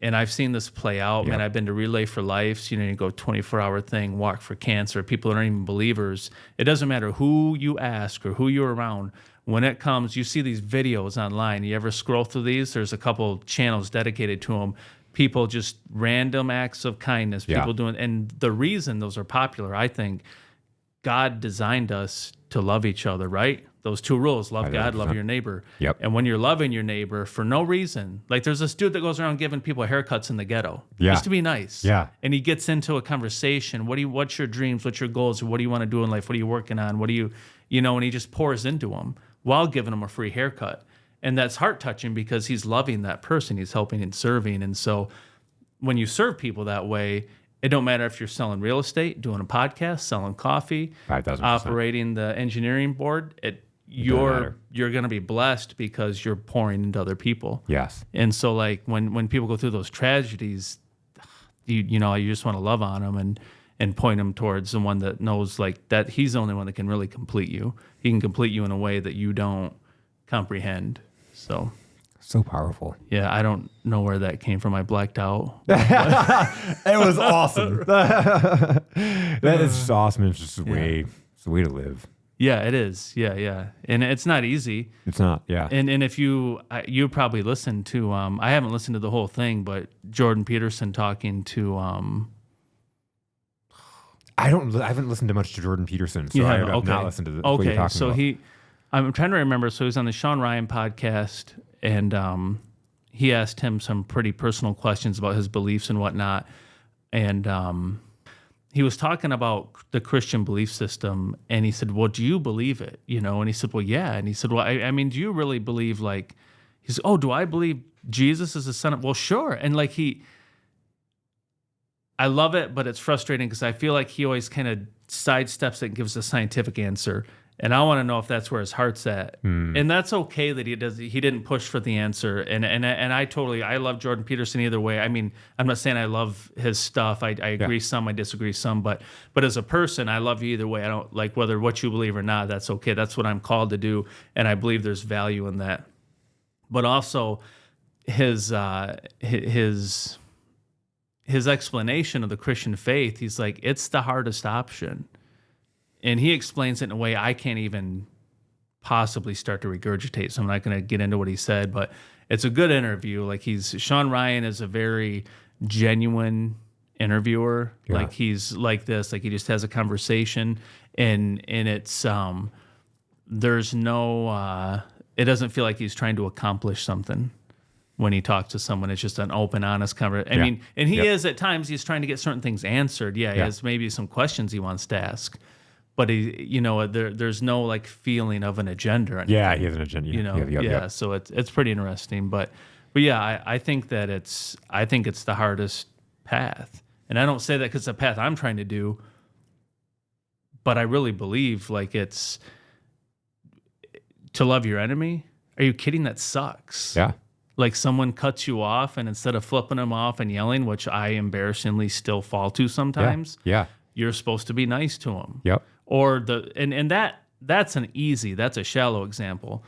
S2: and I've seen this play out, man. I've been to Relay for Life. You go 24-hour thing, Walk for Cancer. People that aren't even believers. It doesn't matter who you ask or who you're around. When it comes, you see these videos online. You ever scroll through these? There's a couple channels dedicated to them. People just random acts of kindness. People doing, and the reason those are popular, I think, God designed us to love each other, right? Those two rules: love God, love your neighbor.
S1: Yep.
S2: And when you're loving your neighbor for no reason, like there's this dude that goes around giving people haircuts in the ghetto, just to be nice.
S1: Yeah.
S2: And he gets into a conversation. What's your dreams? What's your goals? What do you want to do in life? What are you working on? What do you, and he just pours into them while giving them a free haircut. And that's heart touching because he's loving that person. He's helping and serving. And so when you serve people that way, it don't matter if you're selling real estate, doing a podcast, selling coffee,
S1: 5,000%.
S2: operating the engineering board, you're going to be blessed because you're pouring into other people.
S1: Yes.
S2: And so like when people go through those tragedies, you just want to love on them and point them towards the one that knows like that he's the only one that can really complete you. He can complete you in a way that you don't comprehend.
S1: So powerful.
S2: Yeah, I don't know where that came from. I blacked out.
S1: It was awesome. That is just awesome. It's just it's the way to live.
S2: Yeah, it is. Yeah. And it's not easy.
S1: It's not. Yeah.
S2: And if you probably listened to, I haven't listened to the whole thing, but Jordan Peterson talking to,
S1: I haven't listened to much to Jordan Peterson, so I've not listened to what you're talking about.
S2: I'm trying to remember. So he was on the Sean Ryan podcast, and he asked him some pretty personal questions about his beliefs and whatnot. And he was talking about the Christian belief system, and he said, "Well, do you believe it?" And he said, "Well, yeah." And he said, "Well, I mean, do you really believe like?" He said, "Oh, do I believe Jesus is the Son of?" Well, sure. And like I love it, but it's frustrating because I feel like he always kind of sidesteps it and gives a scientific answer. And I want to know if that's where his heart's at. And that's okay that he didn't push for the answer. And I love Jordan Peterson either way. I mean, I'm not saying I love his stuff. I agree some, I disagree some, but as a person, I love you either way. I don't like whether what you believe or not, that's okay. That's what I'm called to do. And I believe there's value in that. But also his explanation of the Christian faith, he's like, it's the hardest option. And he explains it in a way I can't even possibly start to regurgitate. So I'm not going to get into what he said, but it's a good interview. Like Sean Ryan is a very genuine interviewer.
S1: Yeah.
S2: Like he's like this, like he just has a conversation and it's, there's no, it doesn't feel like he's trying to accomplish something when he talks to someone. It's just an open, honest conversation. I mean, and he is at times, he's trying to get certain things answered. He has maybe some questions he wants to ask. But there's no like feeling of an agenda. Or anything,
S1: yeah, he has an agenda.
S2: So it's pretty interesting. But yeah, I think that it's the hardest path, and I don't say that because it's a path I'm trying to do. But I really believe like it's to love your enemy? Are you kidding? That sucks.
S1: Yeah.
S2: Like someone cuts you off, and instead of flipping them off and yelling, which I embarrassingly still fall to sometimes,
S1: Yeah.
S2: you're supposed to be nice to them.
S1: Yep.
S2: Or that's that's a shallow example.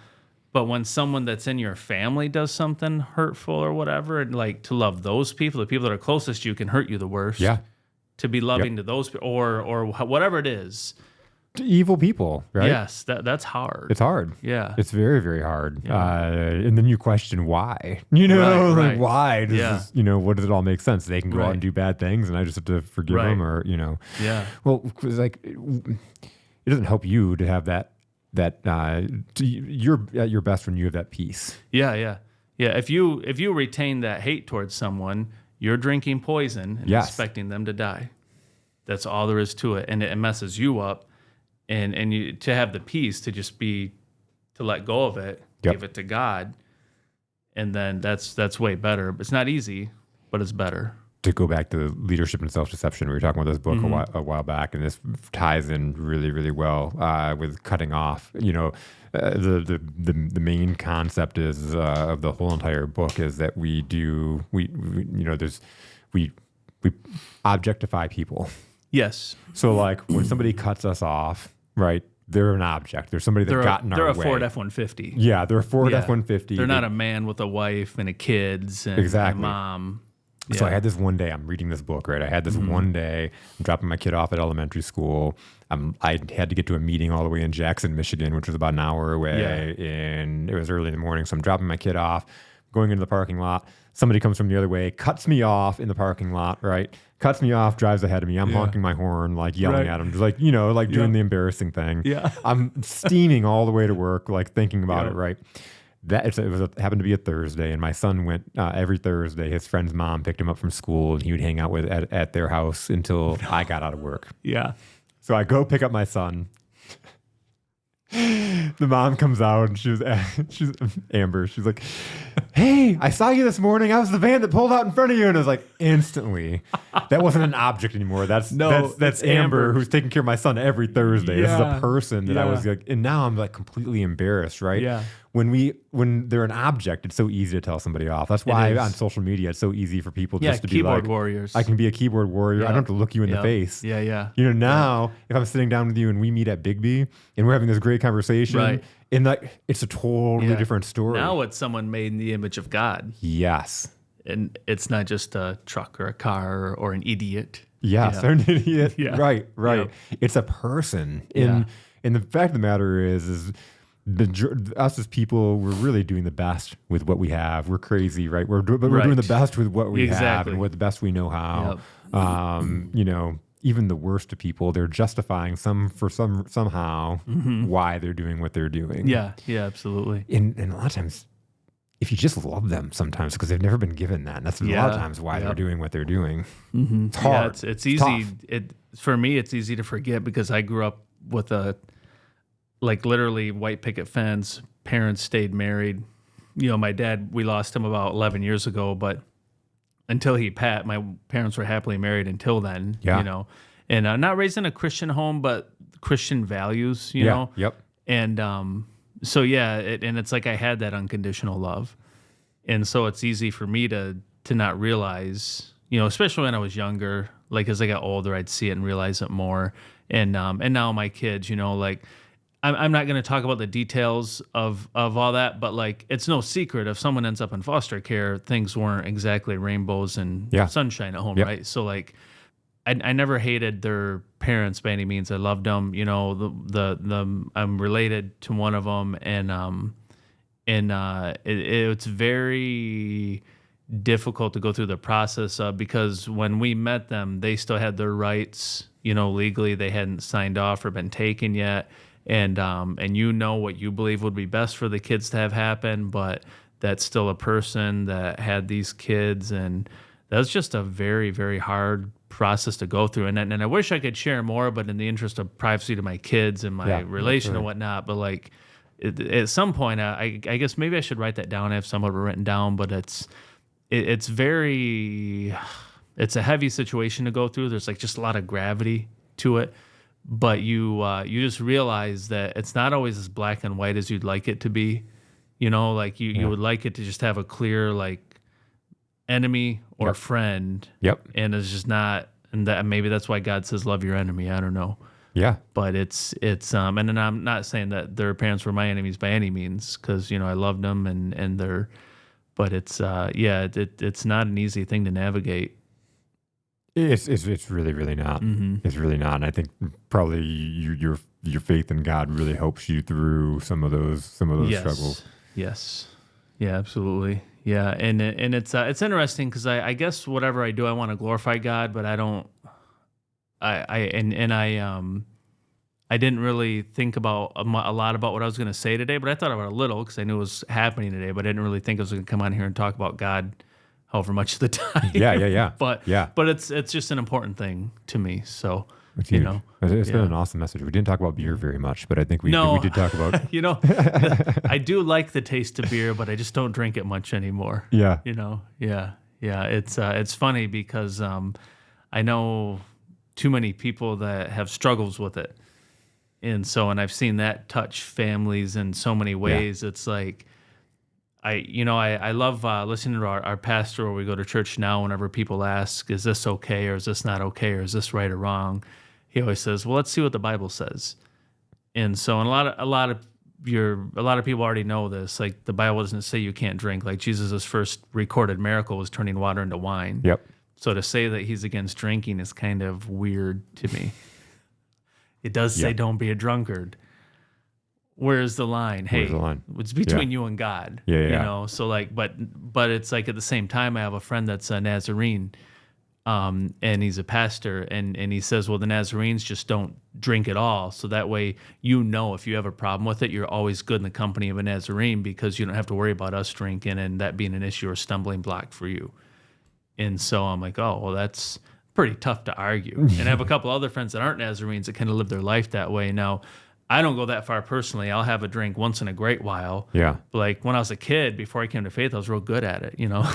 S2: But when someone that's in your family does something hurtful or whatever, and like to love those people, the people that are closest to you can hurt you the worst.
S1: Yeah.
S2: To be loving to those people, or whatever it is.
S1: To evil people, right?
S2: Yes, that's hard.
S1: It's hard.
S2: Yeah.
S1: It's very, very hard. And then you question why. You know,
S2: Right.
S1: Why does this, what does it all make sense? They can go out and do bad things and I just have to forgive them, or,
S2: Yeah.
S1: Well, 'cause, like, it doesn't help you to have you're at your best when you have that peace.
S2: Yeah. If you retain that hate towards someone, you're drinking poison and expecting them to die. That's all there is to it, and it messes you up. And you to have the peace to just to let go of it, give it to God, and then that's way better. It's not easy, but it's better.
S1: To go back to leadership and self-deception, we were talking about this book a while back, and this ties in really, really well with cutting off. The main concept is of the whole entire book is that we objectify people.
S2: Yes.
S1: So like when somebody cuts us off, right? They're an object. They're somebody that got in our way.
S2: They're a Ford F-150.
S1: Yeah, they're a Ford F-150.
S2: They're not a man with a wife and a kids and a mom. Yeah.
S1: So I had this one day, I'm reading this book, right? I had this one day, I'm dropping my kid off at elementary school. I had to get to a meeting all the way in Jackson, Michigan, which was about an hour away. And it was early in the morning. So I'm dropping my kid off, going into the parking lot. Somebody comes from the other way, cuts me off in the parking lot, right? Cuts me off, drives ahead of me. I'm honking my horn, like yelling at him, just like, doing the embarrassing thing.
S2: Yeah.
S1: I'm steaming all the way to work, like thinking about it, right? Happened to be a Thursday, and my son went every Thursday. His friend's mom picked him up from school, and he would hang out at their house until I got out of work.
S2: Yeah.
S1: So I go pick up my son. The mom comes out and she's Amber. She's like, "Hey, I saw you this morning. I was the van that pulled out in front of you." And I was like, instantly, that wasn't an object anymore. That's Amber who's taking care of my son every Thursday. This is a person that I was like, and now I'm like completely embarrassed, right?
S2: Yeah.
S1: When they're an object, it's so easy to tell somebody off. That's why on social media it's so easy for people just to be like
S2: keyboard warriors.
S1: I can be a keyboard warrior. I don't have to look you in the face.
S2: Yeah.
S1: Now if I'm sitting down with you and we meet at Bigby and we're having this great conversation, and like it's a totally different story.
S2: Now it's someone made in the image of God.
S1: Yes.
S2: And it's not just a truck or a car or an idiot.
S1: Yes, or an idiot.
S2: Yeah.
S1: Right. Yeah. It's a person. And the fact of the matter is us as people, we're really doing the best with what we have. We're crazy, right? We're doing the best with what we have and with the best we know how. Yep. Even the worst of people, they're justifying somehow why they're doing what they're doing.
S2: Yeah, absolutely.
S1: And a lot of times, if you just love them sometimes because they've never been given that, and that's a lot of times why they're doing what they're doing. Mm-hmm. It's hard.
S2: Yeah, it's easy. For me, it's easy to forget because I grew up with literally white picket fence. Parents stayed married. My dad, we lost him about 11 years ago, but until my parents were happily married until then, and not raised in a Christian home, but Christian values, you know?
S1: Yep.
S2: And, and it's like I had that unconditional love. And so it's easy for me to not realize, especially when I was younger, like as I got older, I'd see it and realize it more. And now my kids, I'm not going to talk about the details of all that, but like it's no secret if someone ends up in foster care, things weren't exactly rainbows and sunshine at home, right? So like I never hated their parents by any means. I loved them. I'm related to one of them, and it's very difficult to go through the process of, because when we met them, they still had their rights. Legally they hadn't signed off or been taken yet. And what you believe would be best for the kids to have happen, but that's still a person that had these kids, and that was just a very, very hard process to go through. And I wish I could share more, but in the interest of privacy to my kids and my relation and whatnot, but like at some point, I guess maybe I should write that down. I have some of it written down, but it's a heavy situation to go through. There's like just a lot of gravity to it. but you just realize that it's not always as black and white as you'd like it to be. You know, like you would like it to just have a clear like enemy or friend.
S1: Yep.
S2: And it's just not, and that maybe that's why God says love your enemy. I don't know.
S1: Yeah.
S2: But it's and then I'm not saying that their parents were my enemies by any means, because I loved them and they're, but it's it's not an easy thing to navigate.
S1: It's really, really not. It's really not. And I think probably your faith in God really helps you through some of those struggles.
S2: Yes. Yeah, absolutely. Yeah. And it's interesting because I guess whatever I do, I want to glorify God, but I don't, I didn't really think about a lot about what I was going to say today, but I thought about it a little because I knew it was happening today, but I didn't really think I was going to come on here and talk about God however much of the time.
S1: Yeah.
S2: But it's just an important thing to me. So,
S1: it's been an awesome message. We didn't talk about beer very much, but I think we did talk about.
S2: I do like the taste of beer, but I just don't drink it much anymore.
S1: Yeah.
S2: Yeah. It's funny because I know too many people that have struggles with it. And I've seen that touch families in so many ways. Yeah. It's like, I love listening to our pastor where we go to church now. Whenever people ask, is this okay? Or is this not okay? Or is this right or wrong? He always says, well, let's see what the Bible says. And a lot of people already know this. Like the Bible doesn't say you can't drink. Like Jesus' first recorded miracle was turning water into wine.
S1: Yep.
S2: So to say that he's against drinking is kind of weird to me. It does say don't be a drunkard. Where's the line? Hey, it's between you and God.
S1: Yeah.
S2: So like, but it's like at the same time, I have a friend that's a Nazarene, and he's a pastor, and he says, well, the Nazarenes just don't drink at all. So that way, if you have a problem with it, you're always good in the company of a Nazarene because you don't have to worry about us drinking and that being an issue or stumbling block for you. And so I'm like, oh, well, that's pretty tough to argue. And I have a couple other friends that aren't Nazarenes that kind of live their life that way. Now, I don't go that far personally. I'll have a drink once in a great while.
S1: Yeah.
S2: Like when I was a kid, before I came to faith, I was real good at it, now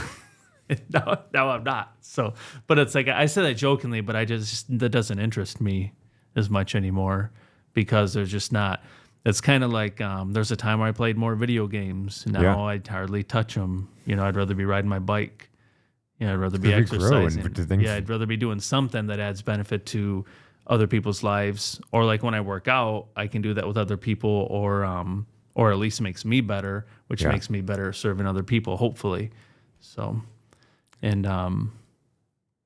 S2: I'm not. So, but it's like, I say that jokingly, but that doesn't interest me as much anymore because there's just not, it's kind of like, there's a time where I played more video games. Now I hardly touch them. I'd rather be riding my bike. I'd rather be exercising. I'd rather be doing something that adds benefit to other people's lives, or like when I work out, I can do that with other people, or at least makes me better, which makes me better serving other people, hopefully. So, and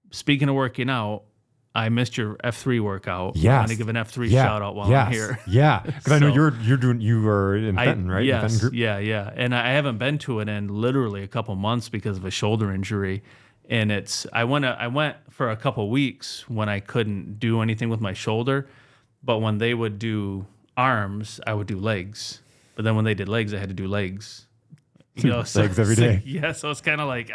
S2: speaking of working out, I missed your F3 workout.
S1: Yes.
S2: I'm going to give an F3 shout out while I'm here.
S1: Yeah. Because I know you were in Fenton, right?
S2: Yes.
S1: Fenton group?
S2: Yeah. And I haven't been to it in literally a couple months because of a shoulder injury. And I went for a couple weeks when I couldn't do anything with my shoulder. But when they would do arms, I would do legs. But then when they did legs, I had to do legs.
S1: Legs every day.
S2: So it's kind of like,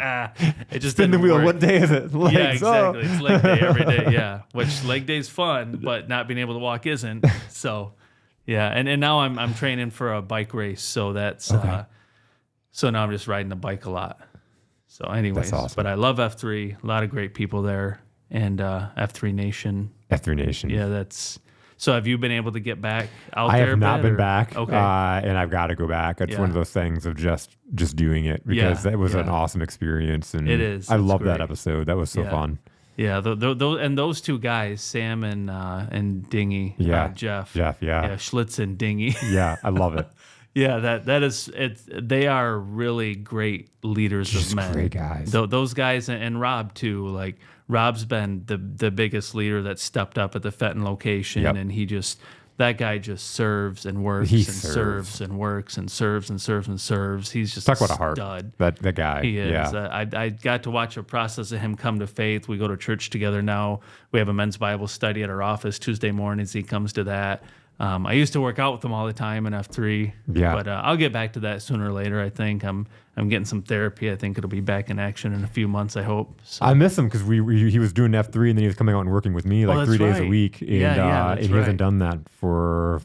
S2: it just
S1: spin the wheel.
S2: Work.
S1: What day is it? Legs.
S2: Yeah, exactly. It's leg day every day. Yeah, which leg day's fun, but not being able to walk isn't. So, yeah, and now I'm training for a bike race, so that's
S1: okay.
S2: So now I'm just riding the bike a lot. So, anyways,
S1: that's awesome.
S2: But I love F3. A lot of great people there, and F3 Nation.
S1: F3 Nation.
S2: Yeah, that's. So have you been able to get back out there?
S1: I have not been back.
S2: Okay.
S1: And I've got to go back. It's one of those things of just doing it because that was an awesome experience. And
S2: it is.
S1: I love that episode. That was so fun.
S2: Yeah. Those two guys, Sam and Dingy. Jeff.
S1: Yeah.
S2: Schlitz and Dingy.
S1: Yeah. I love it.
S2: Yeah. That is it. They are really great leaders of men.
S1: Great guys.
S2: Those guys and Rob too. Like, Rob's been the biggest leader that stepped up at the Fenton location, and that guy just serves and works serves and works and serves and serves and serves. He's just
S1: talk about a heart.
S2: Stud.
S1: That guy.
S2: He is.
S1: Yeah.
S2: I got to watch a process of him come to faith. We go to church together now. We have a men's Bible study at our office Tuesday mornings. He comes to that. I used to work out with him all the time in F3.
S1: Yeah.
S2: But I'll get back to that sooner or later. I think I'm getting some therapy. I think it'll be back in action in a few months, I hope. So.
S1: I miss him because he was doing F3 and then he was coming out and working with me like 3 days a week. And, and he hasn't done that for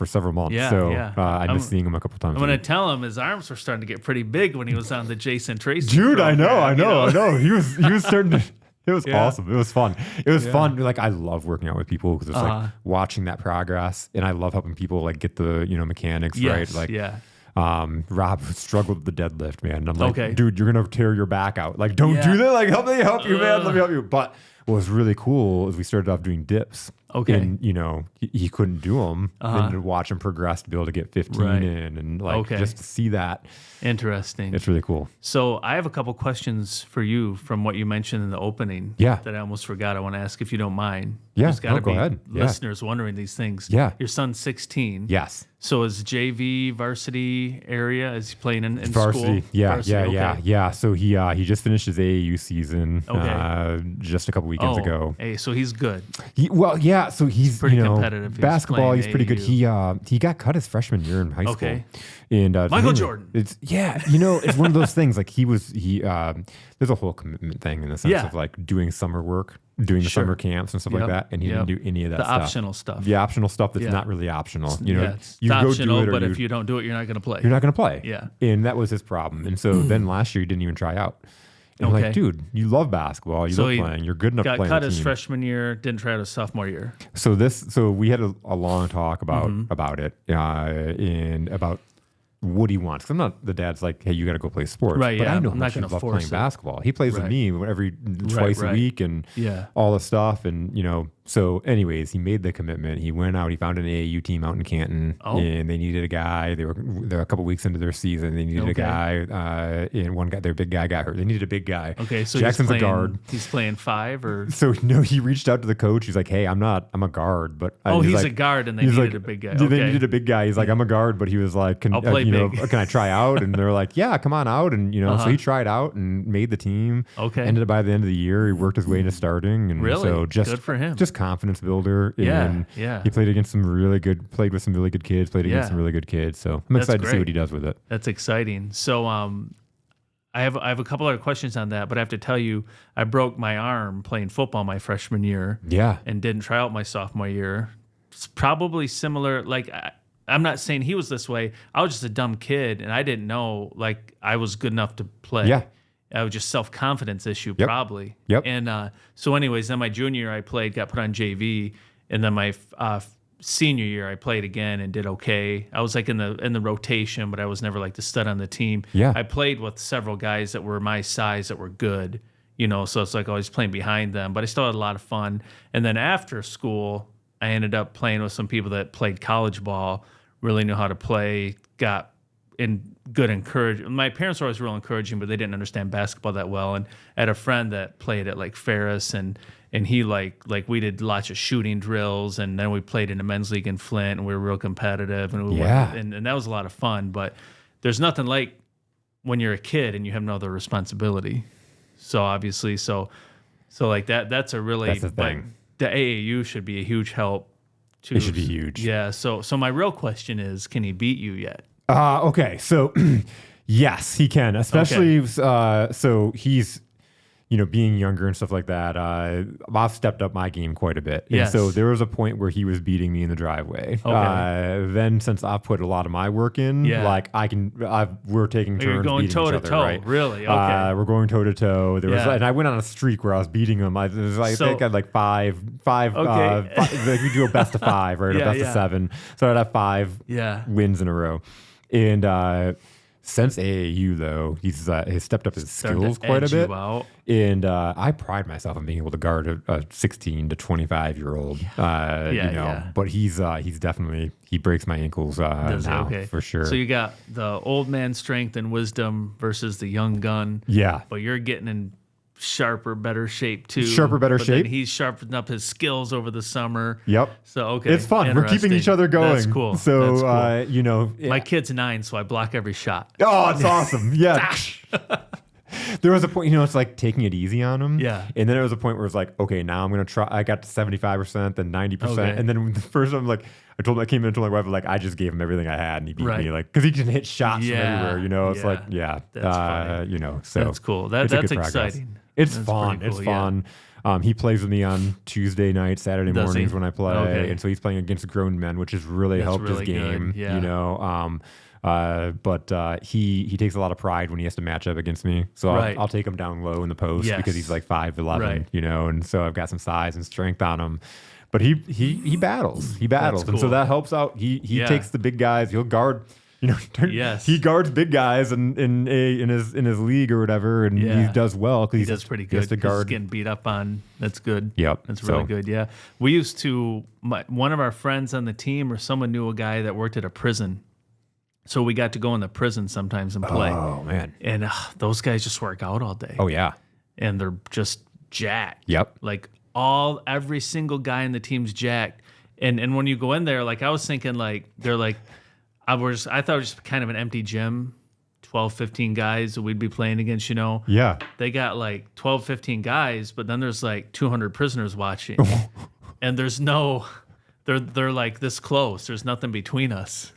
S1: several months. I miss seeing him a couple times.
S2: I'm going to tell him his arms were starting to get pretty big when he was on the Jason Tracy
S1: Dude,
S2: program,
S1: I know. He was starting to... It was
S2: Yeah.
S1: awesome. It was fun. It was fun. Like, I love working out with people because it's like watching that progress, and I love helping people like get the mechanics right.
S2: Yes,
S1: Like,
S2: yeah.
S1: Rob struggled with the deadlift, man. And I'm like,
S2: Okay.
S1: dude, you're gonna tear your back out. Like, don't do that. Like, help you, man. Let me help you. But what was really cool is we started off doing dips.
S2: Okay.
S1: And he couldn't do them. And to watch him progress to be able to get 15
S2: Right.
S1: in, and like
S2: Okay.
S1: just to see that,
S2: Interesting.
S1: it's really cool.
S2: So I have a couple questions for you from what you mentioned in the opening.
S1: Yeah.
S2: That I almost forgot. I want to ask if you don't mind.
S1: Yeah,
S2: There's got to
S1: no, go
S2: be
S1: ahead. Yeah.
S2: listeners wondering these things.
S1: Yeah.
S2: Your son's 16.
S1: Yes.
S2: So is JV varsity area? Is he playing in
S1: Varsity.
S2: school?
S1: Yeah,
S2: Varsity,
S1: yeah. So he just finished his AAU season just a couple weekends
S2: Oh,
S1: ago.
S2: hey, so he's good.
S1: So he's
S2: Pretty competitive. He was
S1: basketball.
S2: playing
S1: He's pretty good.
S2: AAU.
S1: He got cut his freshman year in high school.
S2: Okay.
S1: And
S2: Michael Jordan.
S1: It's it's one of those things. Like there's a whole commitment thing in the sense
S2: Yeah.
S1: of like doing summer work, doing the
S2: Sure.
S1: summer camps and stuff
S2: Yep.
S1: like that, and he didn't do any of that
S2: The
S1: stuff.
S2: optional stuff.
S1: The optional stuff that's
S2: Yeah.
S1: not really optional.
S2: It's
S1: you go
S2: optional,
S1: do it, or
S2: but if you don't do it, you're not going to play.
S1: you're not going to play.
S2: Yeah.
S1: And that was his problem. And so then last year he didn't even try out. And I'm
S2: Okay.
S1: like, dude, you love basketball. You
S2: So
S1: love
S2: he
S1: playing. You're good enough to
S2: Got
S1: play on
S2: cut
S1: the
S2: his
S1: team.
S2: freshman year, didn't try out his sophomore year.
S1: So we had a long talk about
S2: Mm-hmm.
S1: it and about what he wants. 'Cause I'm not the dad's like, hey, you got to go play sports.
S2: Right,
S1: But
S2: yeah,
S1: I know
S2: I'm
S1: how
S2: not
S1: much he
S2: gonna
S1: loves
S2: force
S1: playing
S2: it.
S1: basketball. He plays with
S2: Right.
S1: me twice a
S2: right.
S1: week and
S2: Yeah.
S1: all the stuff. And, so anyways, he made the commitment. He went out. He found an AAU team out in Canton,
S2: Oh.
S1: and they needed a guy. They're a couple weeks into their season. They needed a
S2: Okay.
S1: guy, and one guy, their big guy got hurt. They needed a big guy.
S2: Okay, so
S1: Jackson's
S2: he's
S1: a
S2: playing,
S1: guard.
S2: He's playing 5 or
S1: So he reached out to the coach. He's like, "Hey, I'm a guard, but
S2: he's
S1: like,
S2: a guard and they
S1: he's
S2: needed
S1: like,
S2: a big guy.
S1: They
S2: Okay.
S1: needed a big guy. He's like, I'm a guard, but he was like, can
S2: I'll play big.
S1: can I try out? And they're like, yeah, come on out. And so
S2: Uh-huh.
S1: he tried out and made the team.
S2: Okay.
S1: Ended up by the end of the year, he worked his way into starting. And
S2: Really?
S1: so just
S2: Good for him.
S1: Just confidence builder.
S2: Yeah,
S1: And
S2: yeah.
S1: He played with some really good kids. Played against
S2: Yeah.
S1: some really good kids. So I'm
S2: That's
S1: excited to see
S2: great.
S1: what he does with it.
S2: That's exciting. So I have a couple other questions on that, but I have to tell you, I broke my arm playing football my freshman year.
S1: Yeah.
S2: And didn't try out my sophomore year. It's probably similar. Like I'm not saying he was this way. I was just a dumb kid, and I didn't know like I was good enough to play.
S1: Yeah.
S2: I was just self-confidence issue,
S1: Yep.
S2: probably.
S1: Yep.
S2: And so, anyways, then my junior year I played, got put on JV, and then my senior year I played again and did okay. I was like in the rotation, but I was never like the stud on the team.
S1: Yeah.
S2: I played with several guys that were my size that were good, so it's like I was playing behind them, but I still had a lot of fun. And then after school, I ended up playing with some people that played college ball, really knew how to play, got in good encouragement. My parents were always real encouraging, but they didn't understand basketball that well. And I had a friend that played at like Ferris, and he like we did lots of shooting drills, and then we played in the men's league in Flint, and we were real competitive, and and that was a lot of fun. But there's nothing like when you're a kid and you have no other responsibility. So obviously, so like that's a really
S1: That's the
S2: but
S1: thing.
S2: the AAU should be a huge help too.
S1: It should be huge.
S2: Yeah. So my real question is, can he beat you yet?
S1: Okay, so yes, he can, especially so he's being younger and stuff like that. I've stepped up my game quite a bit, and
S2: Yes.
S1: so there was a point where he was beating me in the driveway.
S2: Okay.
S1: Then since I've put a lot of my work in,
S2: Yeah.
S1: like we're taking turns.
S2: You're going
S1: beating
S2: toe
S1: each
S2: to
S1: other,
S2: toe,
S1: right?
S2: really? Okay.
S1: We're going toe to toe. There was,
S2: Yeah.
S1: and I went on a streak where I was beating him. I think I had like five.
S2: Okay.
S1: Like we do a best of 5, right?
S2: Yeah,
S1: A best
S2: yeah.
S1: of 7. So I'd have 5
S2: Yeah.
S1: wins in a row. And since AAU, though, he's stepped up his
S2: Starting
S1: skills
S2: to
S1: quite a
S2: edge you
S1: bit.
S2: out.
S1: And I pride myself on being able to guard a 16 to 25-year-old.
S2: Yeah.
S1: But he's definitely, he breaks my ankles
S2: Does it?
S1: now,
S2: Okay.
S1: for sure.
S2: So you got the old man strength and wisdom versus the young gun.
S1: Yeah.
S2: But you're getting in sharper, better shape too.
S1: Sharper, better
S2: But then
S1: shape.
S2: he's sharpened up his skills over the summer.
S1: Yep.
S2: So okay,
S1: It's fun. We're keeping each
S2: interesting.
S1: other going.
S2: That's cool.
S1: So,
S2: That's cool.
S1: yeah.
S2: My kid's 9, so I block every shot.
S1: Oh, it's awesome. Yeah. There was a point, it's like taking it easy on him.
S2: Yeah.
S1: And then there was a point where it's like, okay, now I'm going to try. I got to 75%, then 90%.
S2: Okay.
S1: And then the first time, like, I came in and told my wife, like, I just gave him everything I had and he beat
S2: Right.
S1: me. Like, because he can hit shots
S2: Yeah.
S1: from everywhere, It's
S2: Yeah.
S1: like,
S2: That's funny.
S1: so.
S2: That's cool.
S1: it's a
S2: That's
S1: good progress.
S2: exciting.
S1: It's
S2: That's
S1: fun.
S2: pretty
S1: It's
S2: cool, yeah.
S1: fun. He plays with me on Tuesday night, Saturday
S2: Does
S1: mornings
S2: he?
S1: when I play,
S2: Okay.
S1: and so he's playing against grown men, which has really
S2: That's
S1: helped
S2: really
S1: his game.
S2: good, yeah.
S1: You know, but he takes a lot of pride when he has to match up against me. So
S2: Right.
S1: I'll take him down low in the post
S2: Yes.
S1: because he's like 5'11",
S2: Right.
S1: you know, and so I've got some size and strength on him. But he battles, and so
S2: cool.
S1: that helps out. He
S2: Yeah.
S1: takes the big guys. He'll guard. You know,
S2: Yes.
S1: he guards big guys in his league or whatever, and
S2: Yeah.
S1: he does well because
S2: He does pretty good.
S1: He has to
S2: 'cause he's
S1: guard.
S2: getting beat up on. That's good.
S1: Yep.
S2: That's really
S1: So-
S2: good. Yeah. We used to, one of our friends on the team or someone knew a guy that worked at a prison. So we got to go in the prison sometimes and play.
S1: Oh man.
S2: And those guys just work out all day.
S1: Oh yeah.
S2: And they're just jacked.
S1: Yep.
S2: Like every single guy in the team's jacked. And when you go in there, like I was thinking like, they're like, I thought it was just kind of an empty gym, 12, 15 guys that we'd be playing against, you know.
S1: Yeah.
S2: They got like 12, 15 guys, but then there's like 200 prisoners watching. And there's no, they're like this close. There's nothing between us.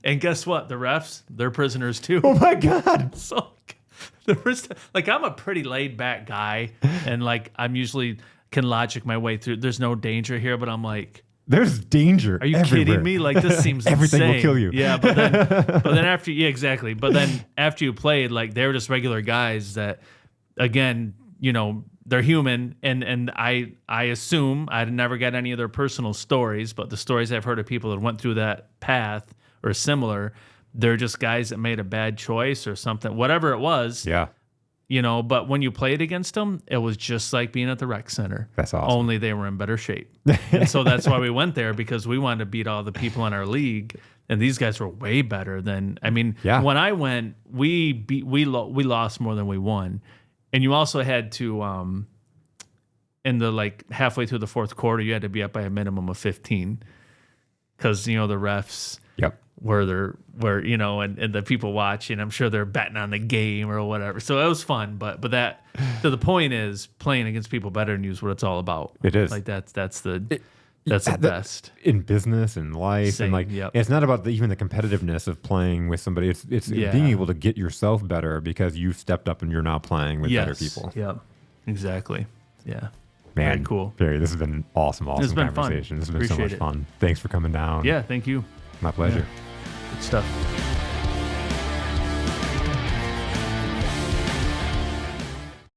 S2: And guess what? The refs, they're prisoners too.
S1: Oh my God.
S2: So there was like, I'm a pretty laid back guy and like I'm usually can logic my way through. There's no danger here, but I'm like,
S1: There's danger.
S2: are you
S1: everywhere.
S2: kidding me? Like this seems
S1: Everything will
S2: insane.
S1: kill you.
S2: Yeah, but then after exactly. But then after you played, like they were just regular guys that, again, you know, they're human, and I assume I never got any of their personal stories, but the stories I've heard of people that went through that path or similar, they're just guys that made a bad choice or something, whatever it was.
S1: Yeah.
S2: You know, but when you played against them, it was just like being at the rec center.
S1: That's awesome.
S2: Only they were in better shape. And so that's why we went there, because we wanted to beat all the people in our league. And these guys were way better than, I mean,
S1: Yeah.
S2: when I went, we lost more than we won. And you also had to, in the like halfway through the fourth quarter, you had to be up by a minimum of 15. Because, you know, the refs,
S1: Yep.
S2: where you know, and the people watching, I'm sure they're betting on the game or whatever. So it was fun, but that so the point is playing against people better than you is what it's all about.
S1: It is.
S2: Like that's the best.
S1: In business and life,
S2: Same,
S1: and like
S2: yep.
S1: it's not about even the competitiveness of playing with somebody. It's
S2: Yeah.
S1: being able to get yourself better because you've stepped up and you're now playing with better people.
S2: Yep. Exactly. Yeah.
S1: Man,
S2: Very cool.
S1: Barry, this has been an awesome
S2: It's been fun.
S1: conversation. This has been so
S2: Appreciate
S1: much
S2: it.
S1: fun. Thanks for coming down.
S2: Yeah. Thank you.
S1: My pleasure.
S2: Good stuff.